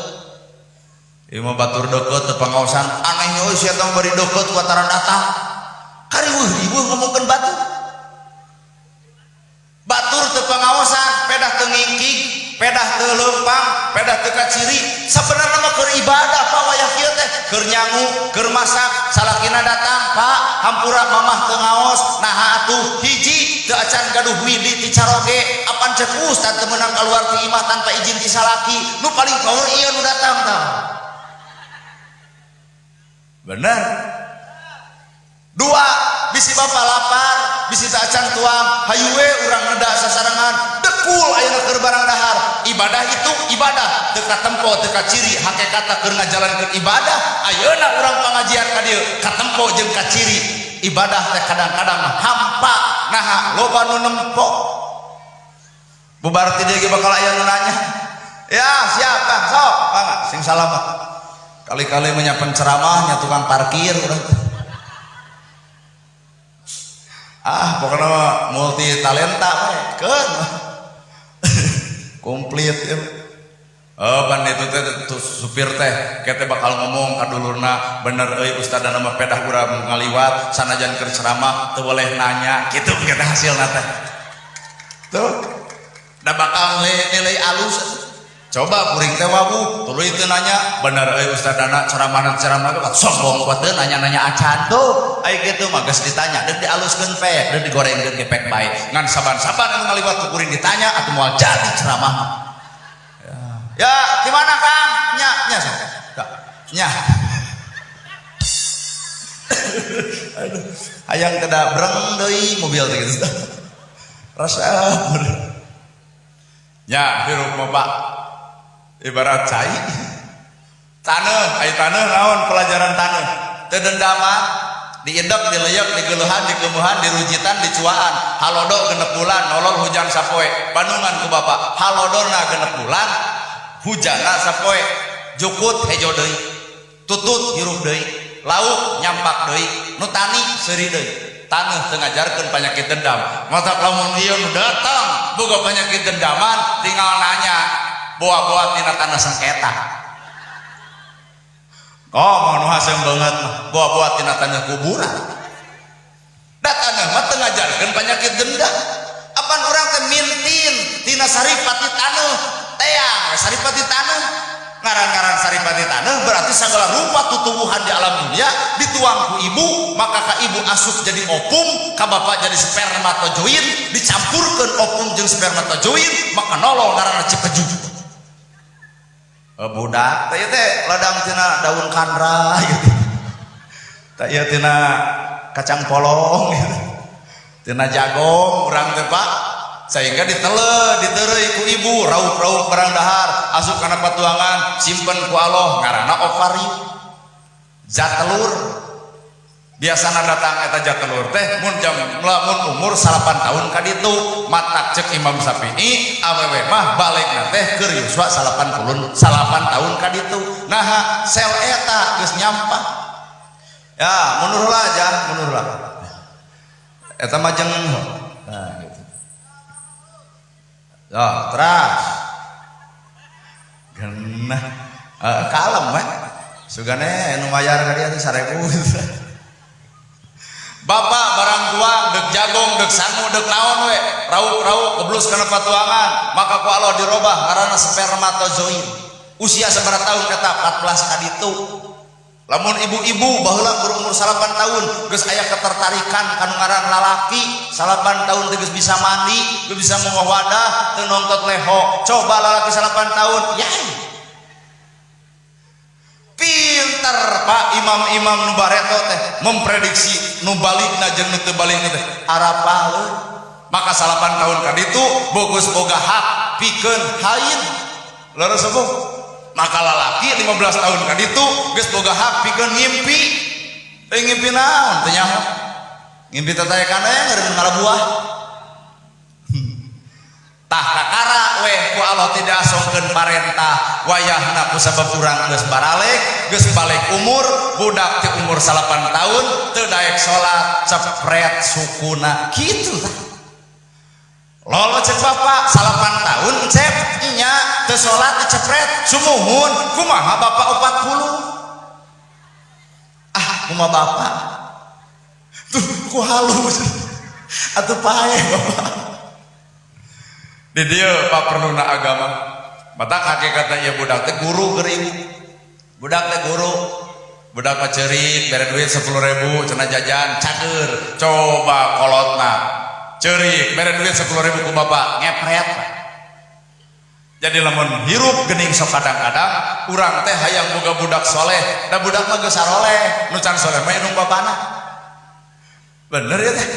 Ieu mah batur deukeut teu pangaosan, aneh euy sia tong bari deukeut ku ataran datang. Kariweuh-riweuh ngomongkeun batur. Batur teu pangaosan, pedah teu ngingking, pedah teu leumpang, pedah teu kaciri. Sabenerna mah keur ibadah Pak wayah kieu teh, keur nyangu, keur masak, salakina datang, Pak, hampura mamah teu ngaos, naha atuh hiji teu acan gaduh widi ti caroge, apan ceuk ustad teu meunang kaluar ti imah tanpa izin ti salaki. Nu paling kaur ieu nu datang tah. Bener? Dua, bisi bapak lapar, bisi tak acan tuang, hayu we urang neda sasarangan, dekul ayeuna keur barang dahar. Ibadah itu ibadah, teu katempo teu kaciri, hakikatna keur ngajalankeun ibadah. Ayeuna urang pangajian ka dieu, katempo jeung kaciri. Ibadah teh kadang-kadang hampa, naha loba nu nempo. Bubar ti dieu ge bakal aya nu nanya. Ya, siap Kang, sok, mangga sing salamet. Kali-kali menyapan ceramahnya tukang parkir urang. Pokoknya multi talenta kan komplit ya. Pan itu teh supir teh kita bakal ngomong kadulurna bener euy ustad nama pedah urang ngaliwat sanajan keur ceramah teu boleh nanya kitu kita hasilna teh tuh da bakal nilai alus. Coba kuring teh wabu tuluy teu nanya bener euy Ustaz Dana ceramah sombong kuat teu nanya-nanya acan tuh ai kitu mah geus ditanya deuk dialuskeun pe deuk digorengkeun ge pek bae ngan saban-saban anu ngaliwat ku kuring ditanya atuh moal jadi ceramah. Ya gimana Kang nya sok nya aduh hayang kada breng deui mobil teh gitu rasa nya hirup mah Pak ibarat cai taneuh ai taneuh naon pelajaran taneuh teu dendaman diedek dileyek digeuleuhan dikeumuhan dirujitan dicuaan halodo genep bulan nolol hujan sapoe bandungan ku bapak halodona genep bulan hujana sapoe jukut hejo deui tutut hirup deui lauk nyampak deui nu tani seuri deui taneuh teu ngajarkeun panyakit dendam matak lamun ieu nu datang boga panyakit dendaman tinggal nanya boa-boa tina tanah sengketa mau nu hasem banget boa-boa tina tanah kuburan da tanah mah teu ngajarkeun panyakit dendam apan urang teh mintin tina saripati tanah teang saripati tanah ngaran-ngaran saripati tanah berarti segala rupa tutubuhan di alam dunia dituang ku ibu maka ka ibu asup jadi opung ka bapak jadi spermatozoid dicampurkeun opung jeung spermatozoid maka nolol ngaranna cipejug. Budak teh teh ladang tina daun kandra gitu teh ieu tina kacang polong gitu tina jagong urang teh Pak sehingga diteureuy ku ibu rauk-rauk barang dahar asup kana patuangan simpen ku Allah ngaranna ovarium zat telur biasana datang eta zat telur teh mun umur 8 tahun ka ditu matak cek Imam Syafi'i awewe mah balegna teh keur yuswa 8 tahun ka ditu nah sel eta geus nyampah ya mundur lah eta mah jeung nah gitu ya teras genah kalem we sugane nu mayar ka dieu teh 1000 Bapak barang tuang dek jagong dek sangu dek naon we rauk geblus kana patuangan maka ku Allah dirobah ngaranna spermatozoid usia sabaraha tahun eta 14 ka ditu lamun ibu-ibu baheula keur umur 8 tahun geus aya ketertarikan kanu ngaran lalaki 8 tahun teh geus bisa mandi geus bisa mogoh wadah teu nongtot leho coba lalaki 8 tahun yai pinter Pak imam-imam nu bareto teh memprediksi nu balikna jeung nu teu balikna teh arapaheun maka 8 tahun ka ditu bogus boga hak pikeun haid leres sepuh maka lalaki 15 tahun ka ditu geus boga hak pikeun ngimpi teh ngimpi naon teh nyaho ngimpi tatayekan ngeureun ngalabuah tah kakara weh ku Allah tidak asongkeun parentah wayahna ku sabab urang geus balik umur budak teh umur 8 tahun teu daek salat cepret sukuna kitu tah lolo cek bapak 8 tahun cek nya teu salat dicepret sumuhun kumaha bapak 40 kumaha bapak tuh ku halus atuh pae bapak di dia Pak perluna agama mata hakikatna ieu budak teh guru geuring budak teh guru budak mah ceurik bere duit 10.000 cenah jajan cager coba kolotna ceurik bere duit 10.000 ku bapak ngepret jadi lamun hirup geuning sok kadang-kadang urang teh hayang boga budak soleh da budak mah geus saroleh nu can soleh mah indung bapana bener ya teh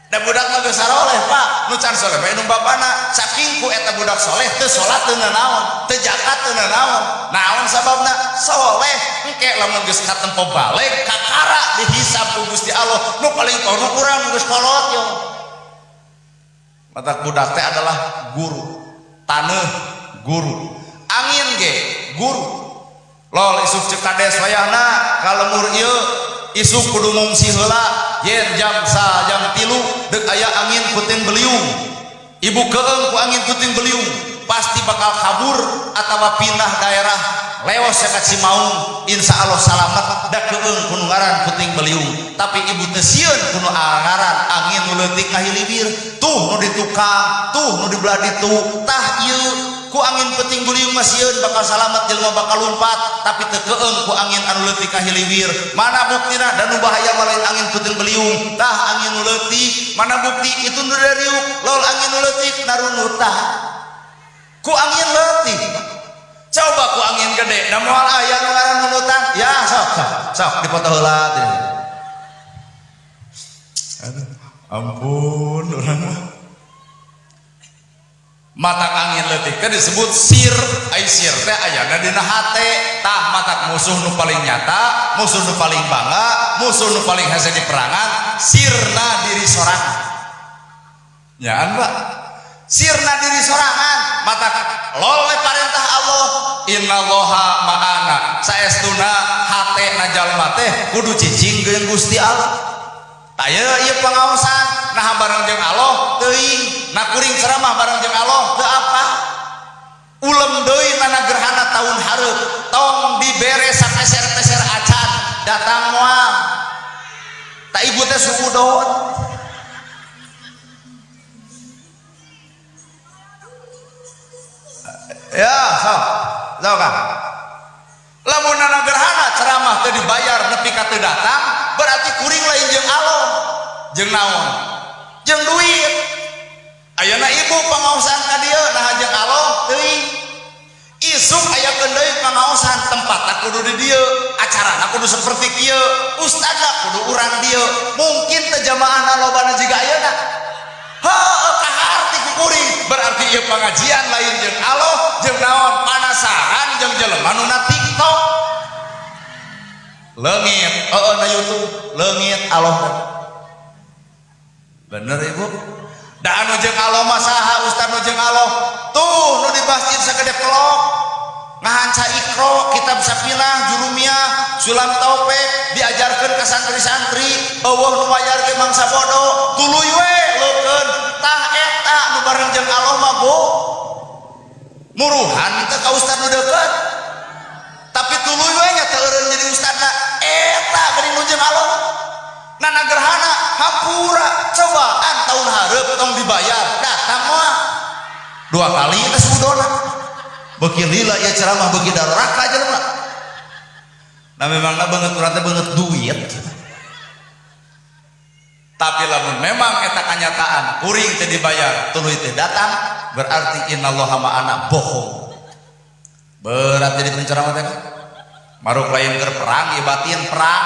da budak mah geus saroleh Pak nu can soleh mah indung bapana saking ku eta budak soleh teu salat teu naon teu zakat teu naon naon sababna soleh engke lamun geus katempo baleg kakara dihisab ku Gusti Allah nu paling kono urang geus kolot yo mata budak teh adalah guru taneuh guru angin ge guru lol isuk ceuk kades wayahna kalemur ieu isuk kudu ngungsi heula yen jam 3 deuk aya angin puting beliung ibu keung ku angin puting beliung pasti bakal kabur atawa pindah daerah leos ka Cimaung insyaallah salamet da keung ku ngaran puting beliung tapi ibu teu sieun kudu angaran angin nu leutik ka hilibir tuh nu ditukang tuh nu dibelah ditu tah ieu ku angin peuting beuliung mah sieun bakal salamet jelema bakal lumpat tapi teu keung ku angin anu leutik ka hilibir mana buktina dan nu bahaya mah lain angin peuting beuliung tah angin nu leutik mana bukti itu nu dariuk laul angin nu leutik narunut tah ku angin leutik coba ku angin gede da moal aya nu ngaran nunutan ya sok dipoto heula teh aduh ampun urang mata angin leutik teh disebut sir ai sir teh ayana dina hate tah matak musuh nu paling nyata musuh nu paling bangga musuh nu paling hese di perangan sirna diri sorangan nyaan Pak sirna diri sorangan matak lol parentah Allah innallaha ma'ana saestuna hate na jalma teh kudu cicing jeung Gusti Allah aya ieu pangaosan nah bareng jeung Allah teuing na kuring ceramah bareng jeung Allah teu apa ulem deui mana gerhana tahun hareup tong dibere sapeser-peser acan datang moal tak ibu teh sukudon ya sok kan lamun na gerhana ceramah teu dibayar nepi ka teu datang berarti kuring lain jeung Allah jeung naon jeung duit ayeuna ibu pangaosan ka dieu nah jeung Allah teuing isuk aya deui pangaosan tempatna kudu di dieu acarana kudu saperti kieu ustadna kudu urang dieu mungkin teh jamaahna lobana jiga ayeuna heuh kaharti ku kuring berarti ieu pangajian lain jeung Allah jeung naon panasaran jeung jelema nu na TikTok leungit na YouTube leungit Allah bener ibu da anu jeung Allah mah saha ustaz nu jeung Allah tuh nu di masjid sagede pelok ngahanca ikro kitab sapinah jurumiyah sulam taufik diajarkeun ka santri-santri eueuh nu mayar ge mangsa bodoh tuluy we leukeun tah eta nu bareng jeung Allah mah go muruhan teh ka ustaz nu deukeut tapi tuluy we nya teu eureun jadi ustazna eta geuning nu jeung Allah nana gerhana hampura cobaan tahun hareup tong dibayar datang moal 2 kali teh sudona beuki lila ieu ceramah beuki daraka jelema nah memangna beungeut urang teh beungeut duit tapi lamun memang eta kanyataan kuring teh dibayar tuluy teh datang berarti innallaha ma'ana bohong berat jadi penceramah teh maruk lain keur perang ieu batin perang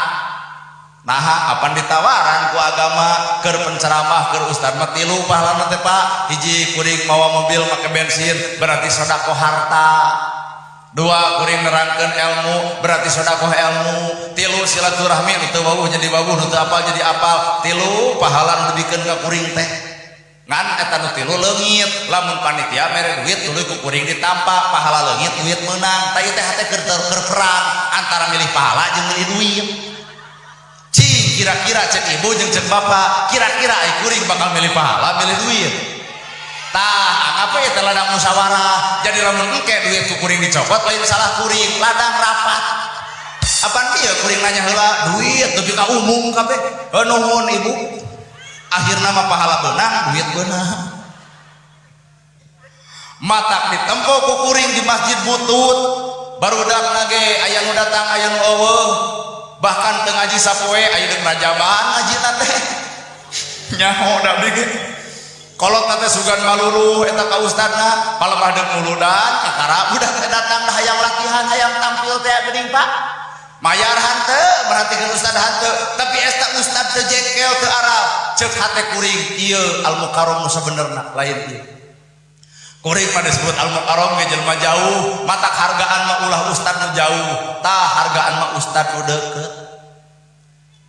nah apan ditawaran ku agama keur penceramah keur ustad mah 3 pahalana teh Pak hiji kuring mawa mobil make bensin berarti sedekah harta 2 kuring nerangkeun ilmu berarti sedekah ilmu 3 silaturahmi teu wawuh jadi wawuh teu apal jadi apal 3 pahala nu dibikeun ka kuring teh ngan eta nu 3 leungit lamun panitia mere duit tuluy ku kuring ditampa pahala leungit duit meunang tah ieu teh hate keur perang antara milih pahala jeung milih duit cing kira-kira cek ibu jeung cek bapak kira-kira ai kuring bakal milih pahala milih duit tah apa ya ladang musyawarah jadi lamun engke duit ku kuring dicopot lain salah kuring ladang rapat apaan ieu kuring nanya heula duit tapi ka umum kabeh nuhun ibu akhirna mah pahala beunang duit beunang matak ditempo ku kuring di masjid butut barudak nage aya nu datang aya nu eueuh bahkan teu ngaji sapoe aya deuk rajabaan ngajina teh nyaho da bigi kolot teh sugan maluluh eta ka ustadna palemah deuk muludan kakara budak teh datang da hayang latihan hayang tampil teh geuning Pak mayar hanteu merhatikeun ustad hanteu tapi eta ustad teu jekel teu arab ceuk hate kuring ieu al mukarram nu sabenerna lain ieu kuring mah disebut al mukarram ge jelema jauh matak hargaan mah ulah ustad nu jauh tah hargaan mah ustad nu deukeut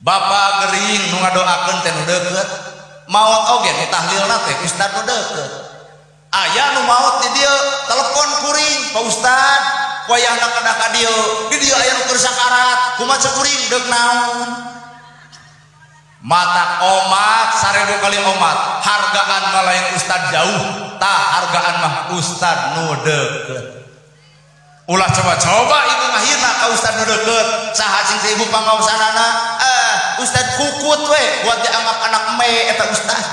bapa gering nu ngadoakeun teh nu deukeut maot oge nu tahlilna teh ustad nu deukeut aya nu maot di dieu telepon kuring ka ustad wayahna kana ka dieu di dieu aya nu keur sakarat kumaha cek kuring deuk naon matak omat 1000 kali omat hargaan mah lain ustad jauh tah hargaan mah ustad nu deukeut ulah coba-coba ibu ngahirna ka ustad nu deukeut saha cing ibu pangaosanana ustad kukut we buat dianggap anak me eta ustad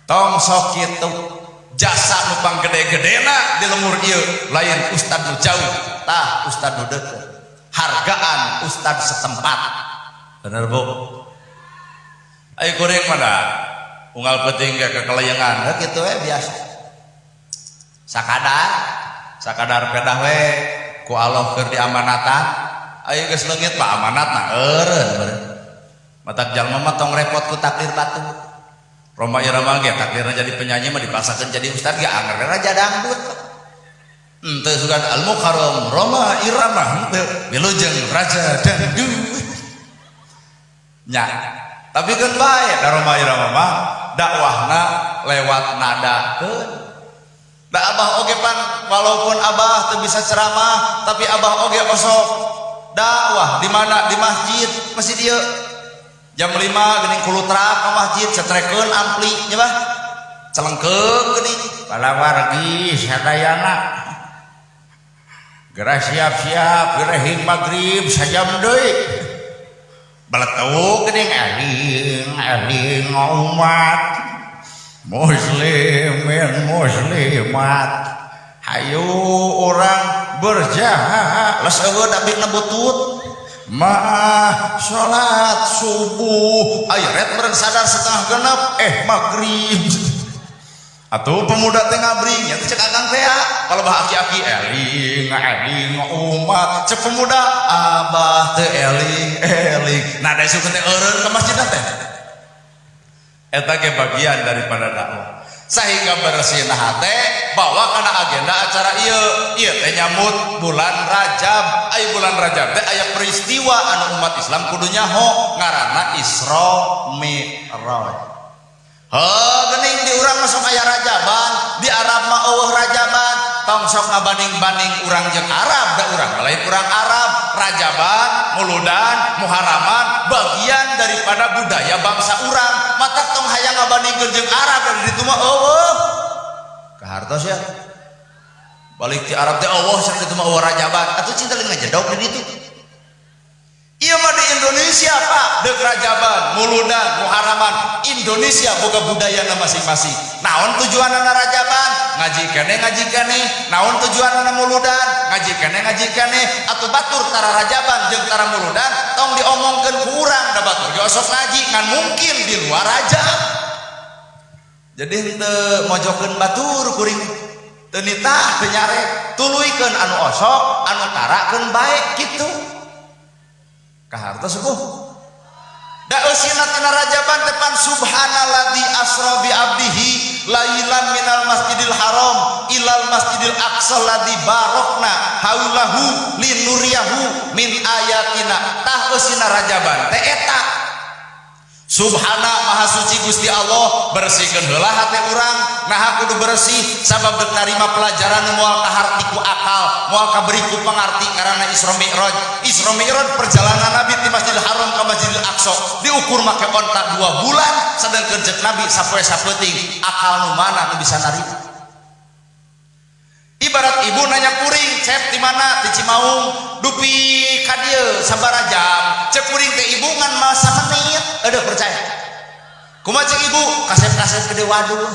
tong sok kitu jasa nu panggede-gedena di lemur ieu lain ustad nu jauh tah ustad nu deukeut hargaan ustad setempat bener bu ayo kuring mana unggal penting ke kekelayangan gitu we biasa sakadar pedah we ku Allah keur diamanatan ayo geus leungit mah amanatna eureun matak jalma mah tong repot ku takdir batu Roma Irama ge takdirna jadi penyanyi mah dipaksakeun jadi ustad ge anger raja dangdut henteu sugan al mukarram Roma Irama henteu wilujeng raja dangdut nya tapi kan bae da Roma Irama mah dakwahna lewat nadakeun da abah oge pan walaupun abah teu bisa ceramah tapi abah oge osok dakwah di mana di masjid ieu jam 5 geuning kulutrak ka masjid setrekeun ampli nya bah celengkeung geuning palawargi sadayana geura siap-siap gerehing magrib sajam deui baletu geuning aling umat muslimin muslimat hayu orang berjahat leseueun abdi butut mah salat subuh aya ret meureun sadar setengah genep magrib atuh pemuda teh ngabring nya teh cek akang teh kalau bah aki-aki eling umat cek pemuda abah teh eling nah da suku teh eureun ka masjid teh eta ge bagian daripada dakwah sehingga bersih hate bawa kana agenda acara ieu teh nyambut bulan Rajab bulan Rajab teh aya peristiwa anu umat Islam kudu nyaho ngaranna Isra Mi'raj geuning di urang mah sok aya Rajaban di Arab mah eueuh Rajaban tong sok ngabanding-banding urang jeung Arab da urang lain urang Arab Rajaban muludan muharaman bagian daripada budaya bangsa urang matak tong hayang ngabandingkeun jeung Arab dan ditu mah eueuh kahartos ya balik ti Arab teh eueuh sak ditu mah eueuh Rajaban atuh cinta leung ngajedog di ditu ieu mah di Indonesia Pak deuk Rajaban muludan muharaman Indonesia boga budayana masing-masing naon tujuanna Rajaban ngaji keneh naon tujuanna muludan ngaji keneh atuh batur tara Rajaban jeung tara muludan tong diomongkeun ku urang da batur ge osok ngaji ngan mungkin di luar Rajab jadi henteu mojokeun batur kuring teu nitah teu nyare tuluikeun anu osok anu tarakeun bae kitu kahartos subuh da eusina tina Rajaban tepan subhanalladzi asra bi abdihi lailan minal masjidil haram ilal masjidil aqsa ladzi barokna haulahu linuriyahu min ayatina tah eusina Rajaban teh eta subhana maha suci Gusti Allah bersihkeun heula hate urang nah kudu bersih sabab deuk narima pelajaran moal kaharti ku akal moal kaberi ku pangarti karana Isra Mi'raj perjalanan Nabi di Masjidil Haram ke Masjidil Aqsa diukur make onta 2 bulan sedangkeun ceuk Nabi sapoe sapeuting akal nu mana nu bisa narima ibarat ibu nanya kuring cep di mana di Cimaung dupi ka dieu sabaraha jam cek kuring teh ibu ngan masa menit ada percaya kumaha cek ibu kasep-kasep gede waduh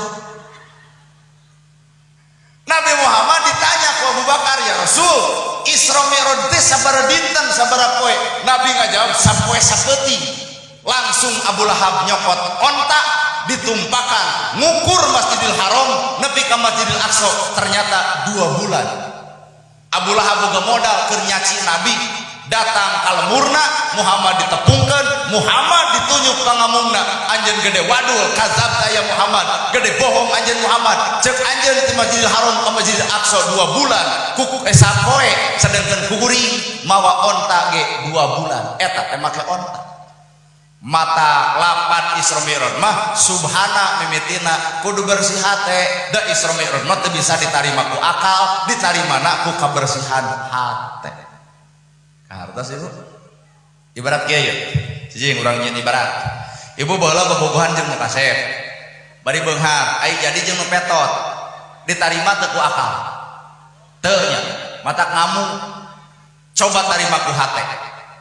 Nabi Muhammad ditanya ku Abu Bakar ya Rasul Isra Mi'raj teh sabaraha dinten sabaraha poe Nabi ngajawab sapoe sapeuting langsung Abu Lahab nyokot onta ditumpakan ngukur Masjidil Haram nepi ka Masjidil Aqsa ternyata 2 bulan Abu Lahab boga modal keur nyaci Nabi datang ka lemurna Muhammad ditepungkeun Muhammad ditunjuk ka ngamungna anjeun gede wadul kadzabta ya Muhammad gede bohong anjeun Muhammad ceuk anjeun ti Masjidil Haram ka Masjidil Aqsa 2 bulan kuku sapoe sedengkeun kuring mawa onta ge 2 bulan eta teh make onta mata lapan Isra Mi'raj mah subhana mimitina kudu bersih hate da Isra Mi'raj mah teu bisa ditarima ku akal ditarimana ku kabersihan hate kahartos ibu ibarat kieu ye cicing urang nyeun ibarat ibu baheula bobogohan jeung nu kasep bari beunghar ai jadi jeung nu petot ditarima teu ku akal teu nya mata ngamung coba tarima ku hate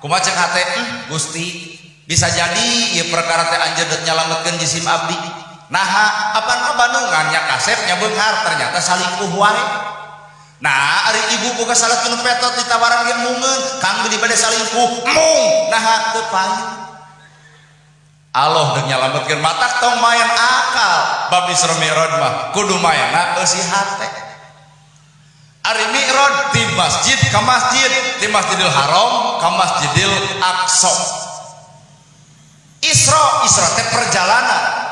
kumaha ceuk hate Gusti Bisa jadi ieu perkara teh anjeun dek nyalametkeun jisim abdi. Nah, apaan Bandungan nya kasep nya beunghar ternyata salingkuh wae. Nah, ari ibu boga salatkeun petot ditawaran ge mungeun, kang beli bade salingkuh, mung. Nah, teu payu. Allah dek nyalametkeun matak tong mayan akal. Bab Isra Mi'raj mah kudu mayana eusi hate. Ari Mi'raj ti masjid ka masjid, ti Masjidil Haram ka Masjidil Aqsa. Isra teh perjalanan.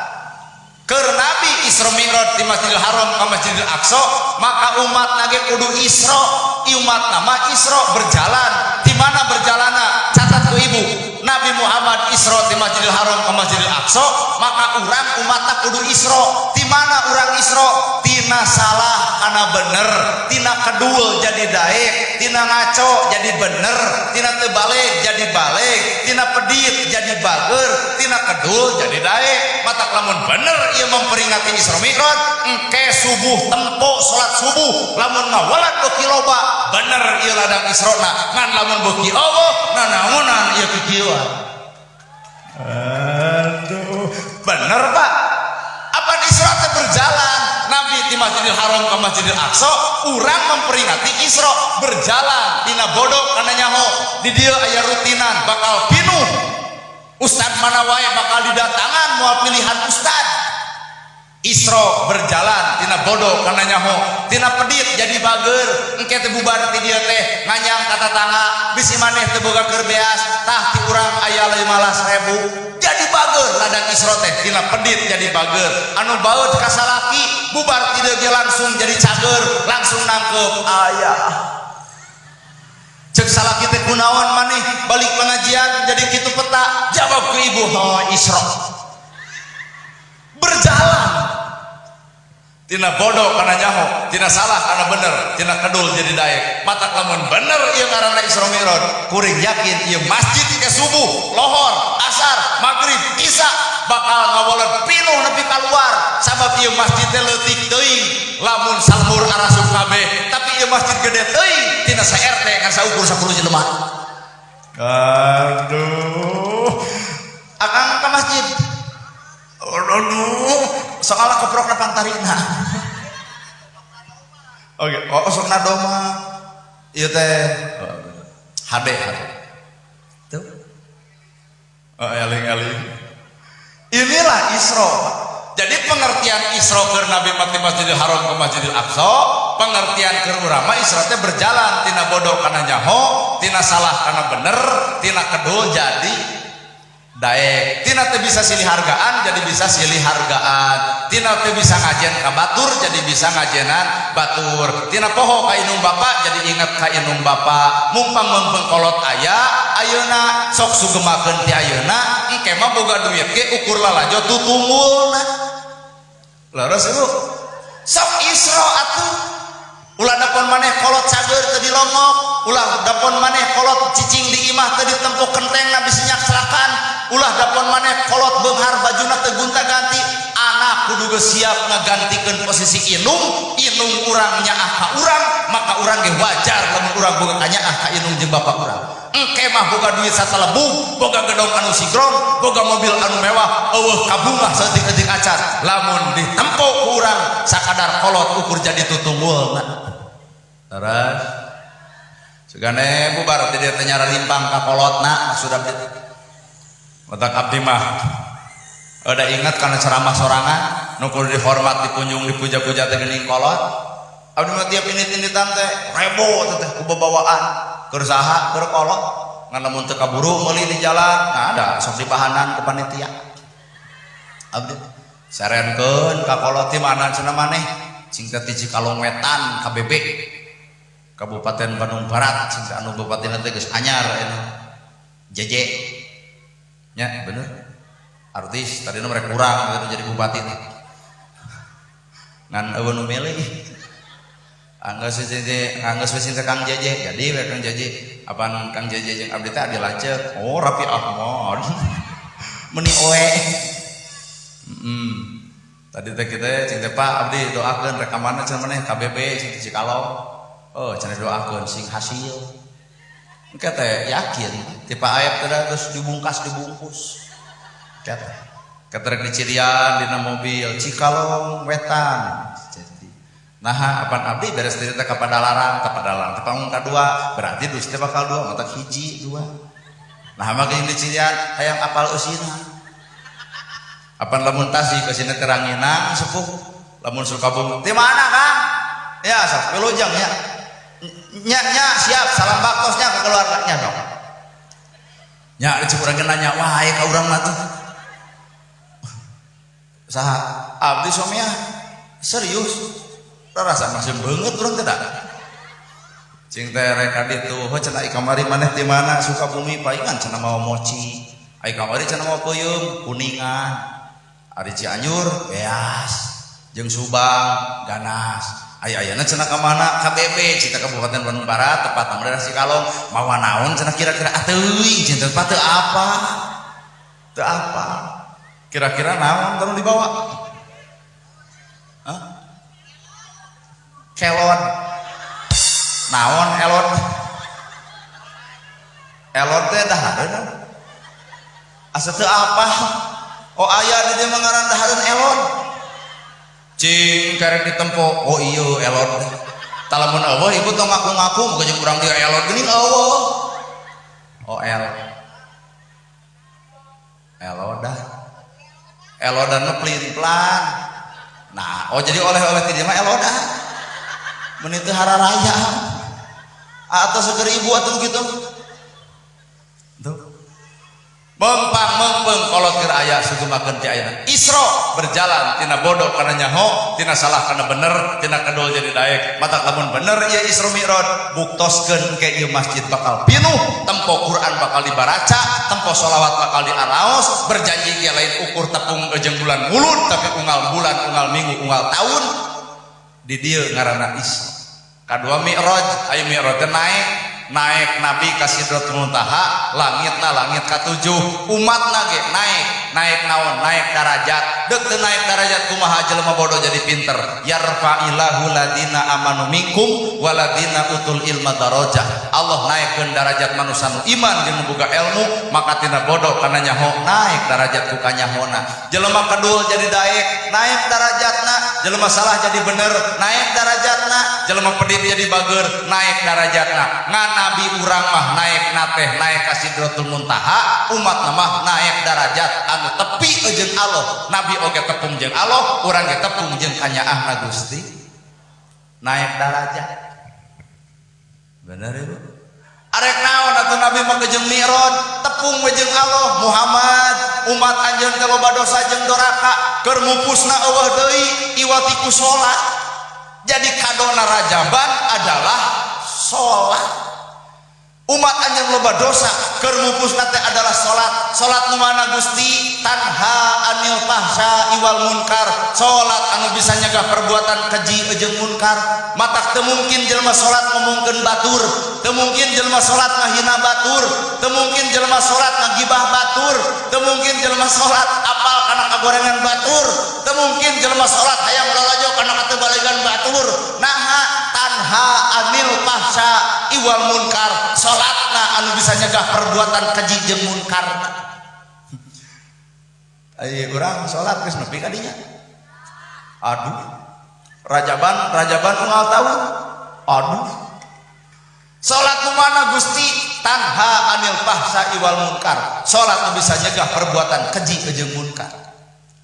Keur Nabi Isra Mi'raj di Masjidil Haram ka Masjidil Aqsa, maka umat nage kudu Isra, umat nama Isra berjalan. Di mana berjalanna? Catat ku ibu. Nabi Muhammad Isra di Masjidil Haram ka Masjidil Aqsa, maka urang umatna kudu Isra. Di mana urang Isra? Tina salah kana bener, tina kedul jadi daek, tina ngaco jadi bener, tina teu balik jadi balik, tina pedit jadi bager, tina kedul jadi daek. Matak lamun bener ieu memperingati Isra Mi'raj, engke subuh tempo salat subuh, lamun ngawalad beuki loba, bener ieu ladang Israna. Ngan lamun beuki Allah, nanaonan ieu kikieuan. Aduh, bener Pak. Apa Isra teh berjalan? Nabi di Masjidil Haram ke Masjidil Aqsa, urang memperingati Isra berjalan tina bodok kana nyaho. Di dieu aya rutinan bakal pinuh. Ustad mana wae bakal didatangan moal pilihan ustad. Isra berjalan tina bodok kana nyaho, tina pedit jadi bager, engke teh bubar ti dieu teh nganyang ka tatangga, bisi maneh teu boga keur beas, tah ti urang aya 15.000 jadi bager ladang Isra teh tina pedit jadi bager. Anu baeut ka salaki bubar ti dieu ge langsung jadi cager, langsung nangkep aya. Cek salaki teh kunaon maneh balik pengajian jadi kitu peta, jawab ke ibu, Isra berjalan tina bodoh kana nyaho, tina salah kana bener, tina kedul jadi daek. Matak lamun bener ieu ngaranna Isra Mi'raj, kuring yakin ieu masjid ke subuh, lohor, asar, maghrib, isya bakal ngawalad pinuh nepi kaluar. Sabab ieu masjid teh leutik teuing, lamun salmur arasuk kabeh, tapi ieu masjid gede teuing, tina sa-RT kan saukur 10 jelema. Aduh, akang ka masjid. Soalnya keprok na pantarina. Oke, sok na doma. Ieu teh HD. Tuh. Eling-eling. Inilah Isra. Jadi pengertian Isra keur Nabi mati Masjidil Haram ke Masjidil Aqsa, pengertian keur urang mah Isra teh berjalan tina bodoh kana nyaho, tina salah kana bener, tina kedul jadi daek. Tina teh bisa silih hargaan jadi bisa silih hargaan, tina teh bisa ngajen ka batur jadi bisa ngajenan batur, tina poho ka inung bapa jadi ingat ka inung bapa. Mumpang mempengkolot aya ayeuna sok sugemakeun ti ayeuna, engke mah boga duit ge ukur lalajo tutunggulna. Leres ibu sok Isra atuh. Ulah dapon maneh kolot cager teu dilongok, ulah dapon maneh kolot cicing di imah teu ditempuk kentengna bisi nyaksalakan, ulah dapon maneh kolot beunghar bajuna teu gonta-ganti. Anak kudu geus siap ngagantikeun posisi inung urang nyaah ka urang, maka urang ge wajar lamun urang boga kanyaah ka inung jeung bapa urang. Engke mah boga duit satalebung, boga gedong anu sigron, boga mobil anu mewah, eueuh kabungah saeutik-eutik acan, lamun ditempo ku urang sakadar kolot ukur jadi tutunggulna. Terus sugane bubar teh dia teh nyara limpang ka kolotna sudah matak abdi mah ada ingat kana ceramah sorangan nu kudu dihormat dipunjung dipuja-puja teh geuning kolot. Abdi mah tiap init-initan teh rebo teh ku babawaan keur saha keur kolot ngan lamun teu kaburu meuli di jalan nah ada sok dibahanan ku panitia. Abdi sarenkeun ka kolot ti mana cenah maneh singkat ti Cikalong Wetan KBB Kabupaten Bandung Barat sing anu bupati teh geus anyar anu JJ nya bener artis tadi nu mereka kurang gitu jadi bupati teh ngan eueuh nu milih anggeus we Kang JJ jadi we Kang JJ apaan Kang JJ jeung abdi teh adi lanceuk oh Rapi Ahmad meni oe tadi teh kita cing teh Pak abdi doakeun rekamanna cenah maneh KBB sing Cikalong. Oh, cenah doakeun sing hasil. Kata yakin tipe ayat terus dibungkus kata dicirian dina mobil Cikalong Wetan nah apan abdi beres cerita kepada larang tepang kedua berarti dus teh bakal dua mata hiji dua nah makin dicirian hayang apal eusina apan lamun tasih kesina teranginang sepuh lamun Sukabumi di mana Kang ya sok pelujang ya nya siap salam baktosnya ke keluarganya dong nya dicekurang nanya wah ka urang mah tuh saha abdi somia serius rasa masih banget urang teh da cing teh rek ditu ho cenah kamari maneh di mana Sukabumi paingan cenah mau moci ai kamari cenah mau peuyeum kuningan ari Cianjur beas jeung Subang ganas ayana cenah ka mana KBB cita Kabupaten Bandung Barat tepat nama daerah Cikalong mawa naon cenah kira-kira ateuing cinta tepat teu apa kira-kira naon tanu dibawa kelon naon elon teh dahareun asa teu apa oh aya di dieu ngaran dahareun elon cing karek ditempo oh iya elon talamun eueuh ibu tong ngaku-ngaku muga jeung urang dia elon geuning eueuh oh elodan mah pelin-pelan nah oh jadi oleh-oleh ti dieu mah elodan mun teu hararaya atau seger ibu atuh kitu tuh mempeng kolot keur aya sugumakeun ti ayeuna Isra berjalan tina bodoh kana nyaho tina salah kana bener tina kedul jadi daek matak lamun bener ieu Isra Mi'raj buktoskeun ke ieu masjid bakal pinuh tempo Quran bakal dibaraca tempo sholawat bakal diaraos berjanji ieu lain ukur tepung jeung bulan mulud tapi unggal bulan unggal minggu unggal tahun di dieu ngaranna Isra kadua Mi'raj aya Mi'raj teh naik Nabi ka Sidratul Muntaha langitna langit ka-7 umatna ge naik naon naik darajat deuk teu naik darajat kumaha jelema bodoh jadi pinter yarfa'illahu ladina amanu minkum waladina utul ilma darajah Allah naikkeun darajat manusia nu iman jeung boga ilmu maka tina bodoh kana nyaho naik darajat ku kanyahona jelema kedul jadi daek naik darajatna jelema salah jadi bener naik darajatna jelema pedit jadi bager naik darajatna ngan Nabi urang mah naik nateh naik ka Sidratul Muntaha umat mah naik darajat anu tepi jeung Allah Nabi oge tepung jeung Allah urang ge tepung jeung kanyaahna Gusti naik darajat bener ieu arek naon atuh Nabi mah jeung Mi'raj tepung we jeung Allah Muhammad umat anjeun teh loba dosa jeung doraka keur mupusna eueuh deui iwati ku salat jadi kadona rajaban adalah salat umat anjeun loba dosa keur mupusna teh adalah salat nu mana Gusti tanha anil fahsya'i wal munkar salat anu bisa nyegah perbuatan keji jeung munkar matak teu mungkin jelema salat ngomongkeun batur teu mungkin jelema salat ngahina batur teu mungkin jelema salat ngagibah batur teu mungkin jelema salat apal kana kagorengan batur teu mungkin jelema salat hayang lalajo kana katebalegan batur naha tanha anil fahsya'i wal munkar salatna anu bisa nyegah perbuatan keji jeung munkar ai urang salat geus nepi ka dinya aduh rajaban unggal tahun aduh salat nu mana Gusti tanha anil fahsya'i wal munkar salat nu bisa nyegah perbuatan keji jeung munkar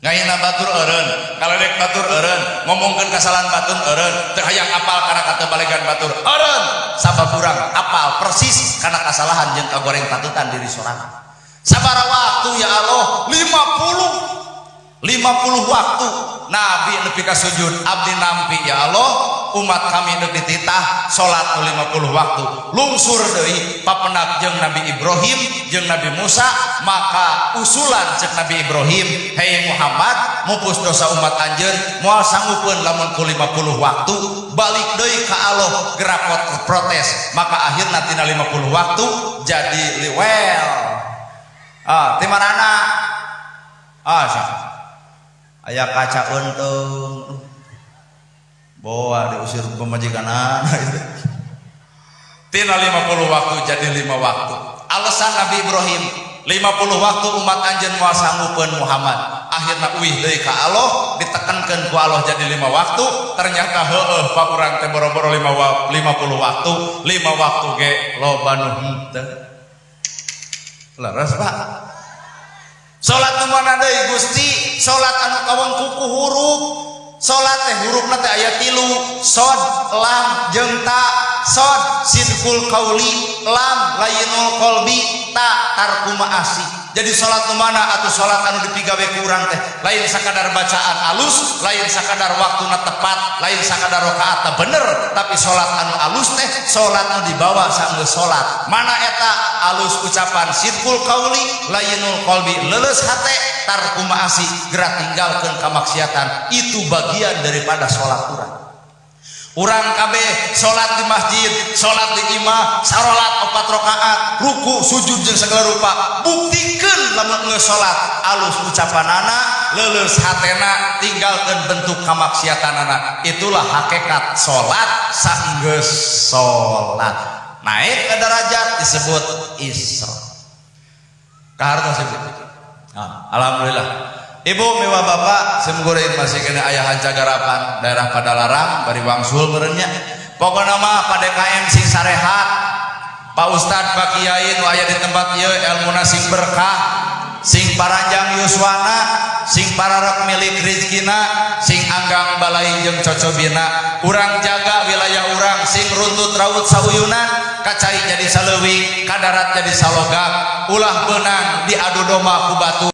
ngayana batur eureun kaledek batur eureun ngomongkeun kasalahan batur eureun teu hayang apal kana katebalegan batur eureun sabab urang apal persis kana kasalahan jeung kagoreng patutan diri sorangan sabaraha waktu ya Allah 50 waktu Nabi nepi ka sujud abdi nampi ya Allah umat kami neuk dititah salat 50 waktu lungsur deui papenak jeung Nabi Ibrahim jeung Nabi Musa maka usulan cek Nabi Ibrahim hei Muhammad mupus dosa umat anjeun moal sanggupeun lamun ku 50 waktu balik deui ka Allah gerakot protes maka akhirna tina 50 waktu jadi liwel ti manana aya kaca untung bawa diusir pemajikanan tina 50 waktu jadi 5 waktu. Alasan Nabi Ibrahim 50 waktu umat anjeun moal sanggupeun Muhammad. Akhirna uih deui ka Allah, ditekankeun ku Allah jadi 5 waktu. Ternyata heueuh pa urang teh boro-boro 50 waktu. 5 waktu ge loba nu henteu. Leres Pak. Salat nu mana deui Gusti? Salat anu kawengku ku huruf. Salat teh hurufna teh aya 3, shod, lam, jeung ta. Shod sidqul qauli, lam layyinul qalbi, ta tarku ma'asi. Jadi salat nu mana atuh salat anu dipigawe ku urang teh lain sakadar bacaan alus, lain sakadar waktuna tepat, lain sakadar rakaatna bener, tapi salat anu alus teh salat nu dibawa saenggeus salat. Mana eta alus ucapan sidqul qauli, layyinul qalbi, leuleus hate, tarku ma'asi, gerak tinggalkeun kamaksiatan. Itu bagian daripada salat urang. Urang kabeh salat di masjid, salat di imah, salat 4 rakaat, ruku, sujud jeung segala rupa. Buktikeun lamun geus salat alus ucapanana, leuleus hatena, tinggalkeun bentuk kamaksiatanana. Itulah hakikat salat saenggeus salat. Naik ke derajat disebut Isra. Kahartos Ibu. Alhamdulillah. Ibu mewah bapak semgureun masih kena aya Hancagarapan daerah Padalarang bari wangsul meureunnya. Pokona mah PDKM sing sarehat. Pak Ustad Pak Kiai nu aya di tempat ieu elmuna sing berkah, sing paranjang yuswana, sing pararek milik rezekina, sing anggang balai jeung cocobina. Urang jaga wilayah urang sing runtut raut sauyunan, kacai jadi saleuwing, kadarat jadi salogam, ulah beunang diadu domba ku batu.